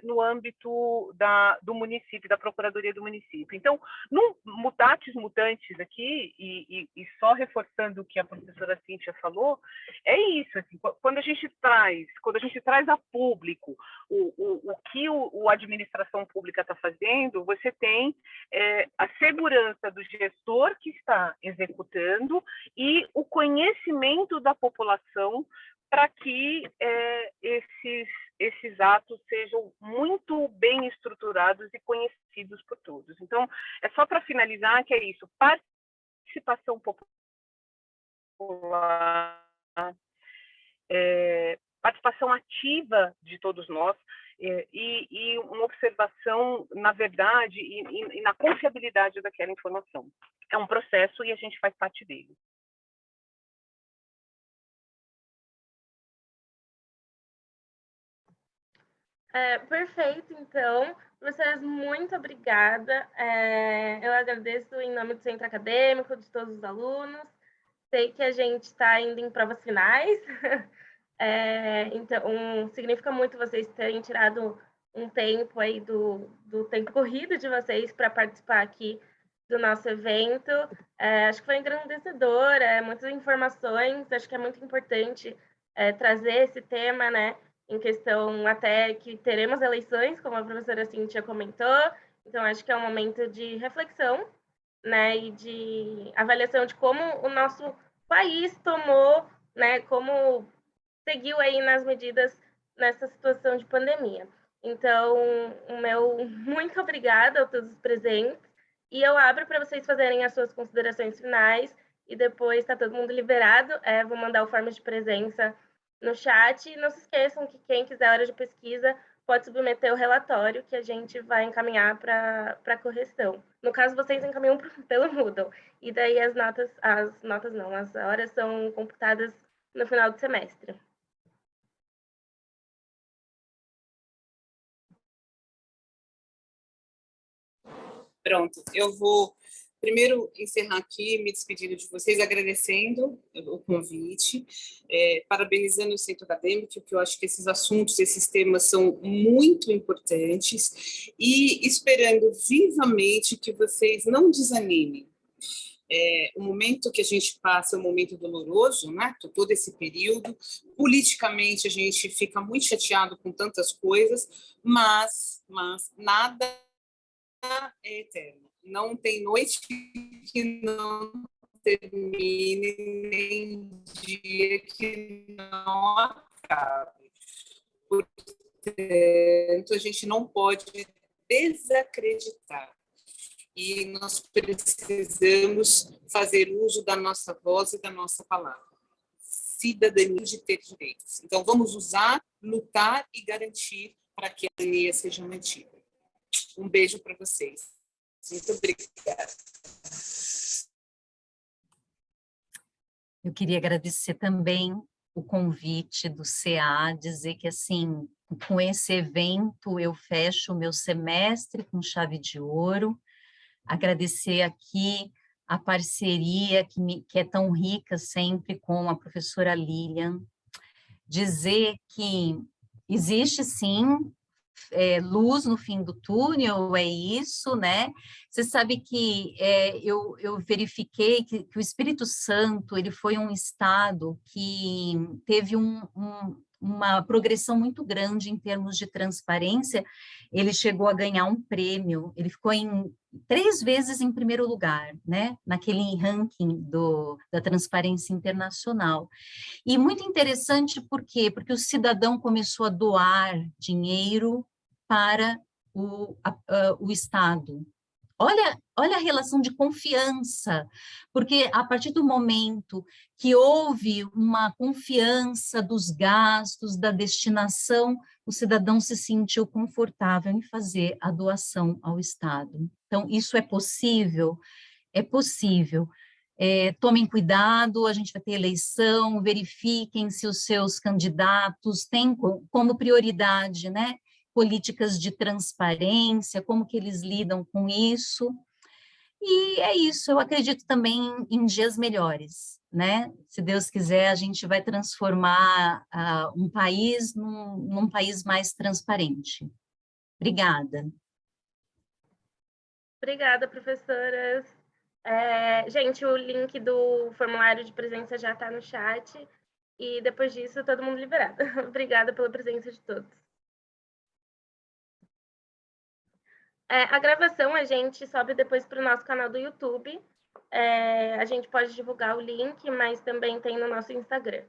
Speaker 4: no âmbito do município, da Procuradoria do município. Então, mutatis mutandis aqui, e só reforçando o que a professora Cíntia falou, é isso, assim, quando a gente traz a público o que a administração pública está fazendo, você tem a segurança do gestor que está executando e o conhecimento da população para que esses atos sejam muito bem estruturados e conhecidos por todos. Então, é só para finalizar que é isso, participação popular, participação ativa de todos nós, e uma observação na verdade e na confiabilidade daquela informação. É um processo e a gente faz parte dele.
Speaker 2: Perfeito, então. Professoras, muito obrigada. Eu agradeço em nome do Centro Acadêmico, de todos os alunos. Sei que a gente está indo em provas finais, então significa muito vocês terem tirado um tempo aí do tempo corrido de vocês para participar aqui do nosso evento. Acho que foi engrandecedor, muitas informações, acho que é muito importante trazer esse tema, né, em questão até que teremos eleições, como a professora Cíntia comentou, então acho que é um momento de reflexão, né, e de avaliação de como o nosso país tomou, né, como seguiu aí nas medidas nessa situação de pandemia. Então, o meu muito obrigada a todos os presentes, e eu abro para vocês fazerem as suas considerações finais, e depois está todo mundo liberado, vou mandar o forma de presença no chat, e não se esqueçam que quem quiser hora de pesquisa pode submeter o relatório que a gente vai encaminhar para correção. No caso, vocês encaminham pelo Moodle, e daí as horas são computadas no final do semestre.
Speaker 1: Pronto, eu vou primeiro encerrar aqui, me despedindo de vocês, agradecendo o convite, parabenizando o Centro Acadêmico, que eu acho que esses assuntos, esses temas são muito importantes, e esperando vivamente que vocês não desanimem. O momento que a gente passa é um momento doloroso, né? Todo esse período. Politicamente, a gente fica muito chateado com tantas coisas, mas nada é eterno. Não tem noite que não termine, nem dia que não acabe. Portanto, a gente não pode desacreditar. E nós precisamos fazer uso da nossa voz e da nossa palavra. Cidadania de ter direitos. Então, vamos usar, lutar e garantir para que a cidadania seja mantida. Um beijo para vocês. Muito obrigada.
Speaker 3: Eu queria agradecer também o convite do CA, dizer que, assim, com esse evento eu fecho o meu semestre com chave de ouro, agradecer aqui a parceria que é tão rica sempre com a professora Lilian, dizer que existe, sim, luz no fim do túnel, é isso, né? Você sabe que eu verifiquei que o Espírito Santo ele foi um estado que teve uma progressão muito grande em termos de transparência. Ele chegou a ganhar um prêmio, ele ficou 3 vezes em primeiro lugar, né? Naquele ranking da Transparência Internacional. E muito interessante, por quê? Porque o cidadão começou a doar dinheiro para o Estado. Olha a relação de confiança, porque a partir do momento que houve uma confiança dos gastos, da destinação, o cidadão se sentiu confortável em fazer a doação ao Estado. Então, isso é possível? É possível. Tomem cuidado, a gente vai ter eleição, verifiquem se os seus candidatos têm como prioridade, né, políticas de transparência, como que eles lidam com isso. E é isso, eu acredito também em dias melhores, né? Se Deus quiser, a gente vai transformar um país num país mais transparente. Obrigada.
Speaker 2: Obrigada, professoras. Gente, o link do formulário de presença já está no chat. E depois disso, todo mundo liberado. Obrigada pela presença de todos. A gravação a gente sobe depois para o nosso canal do YouTube. A gente pode divulgar o link, mas também tem no nosso Instagram.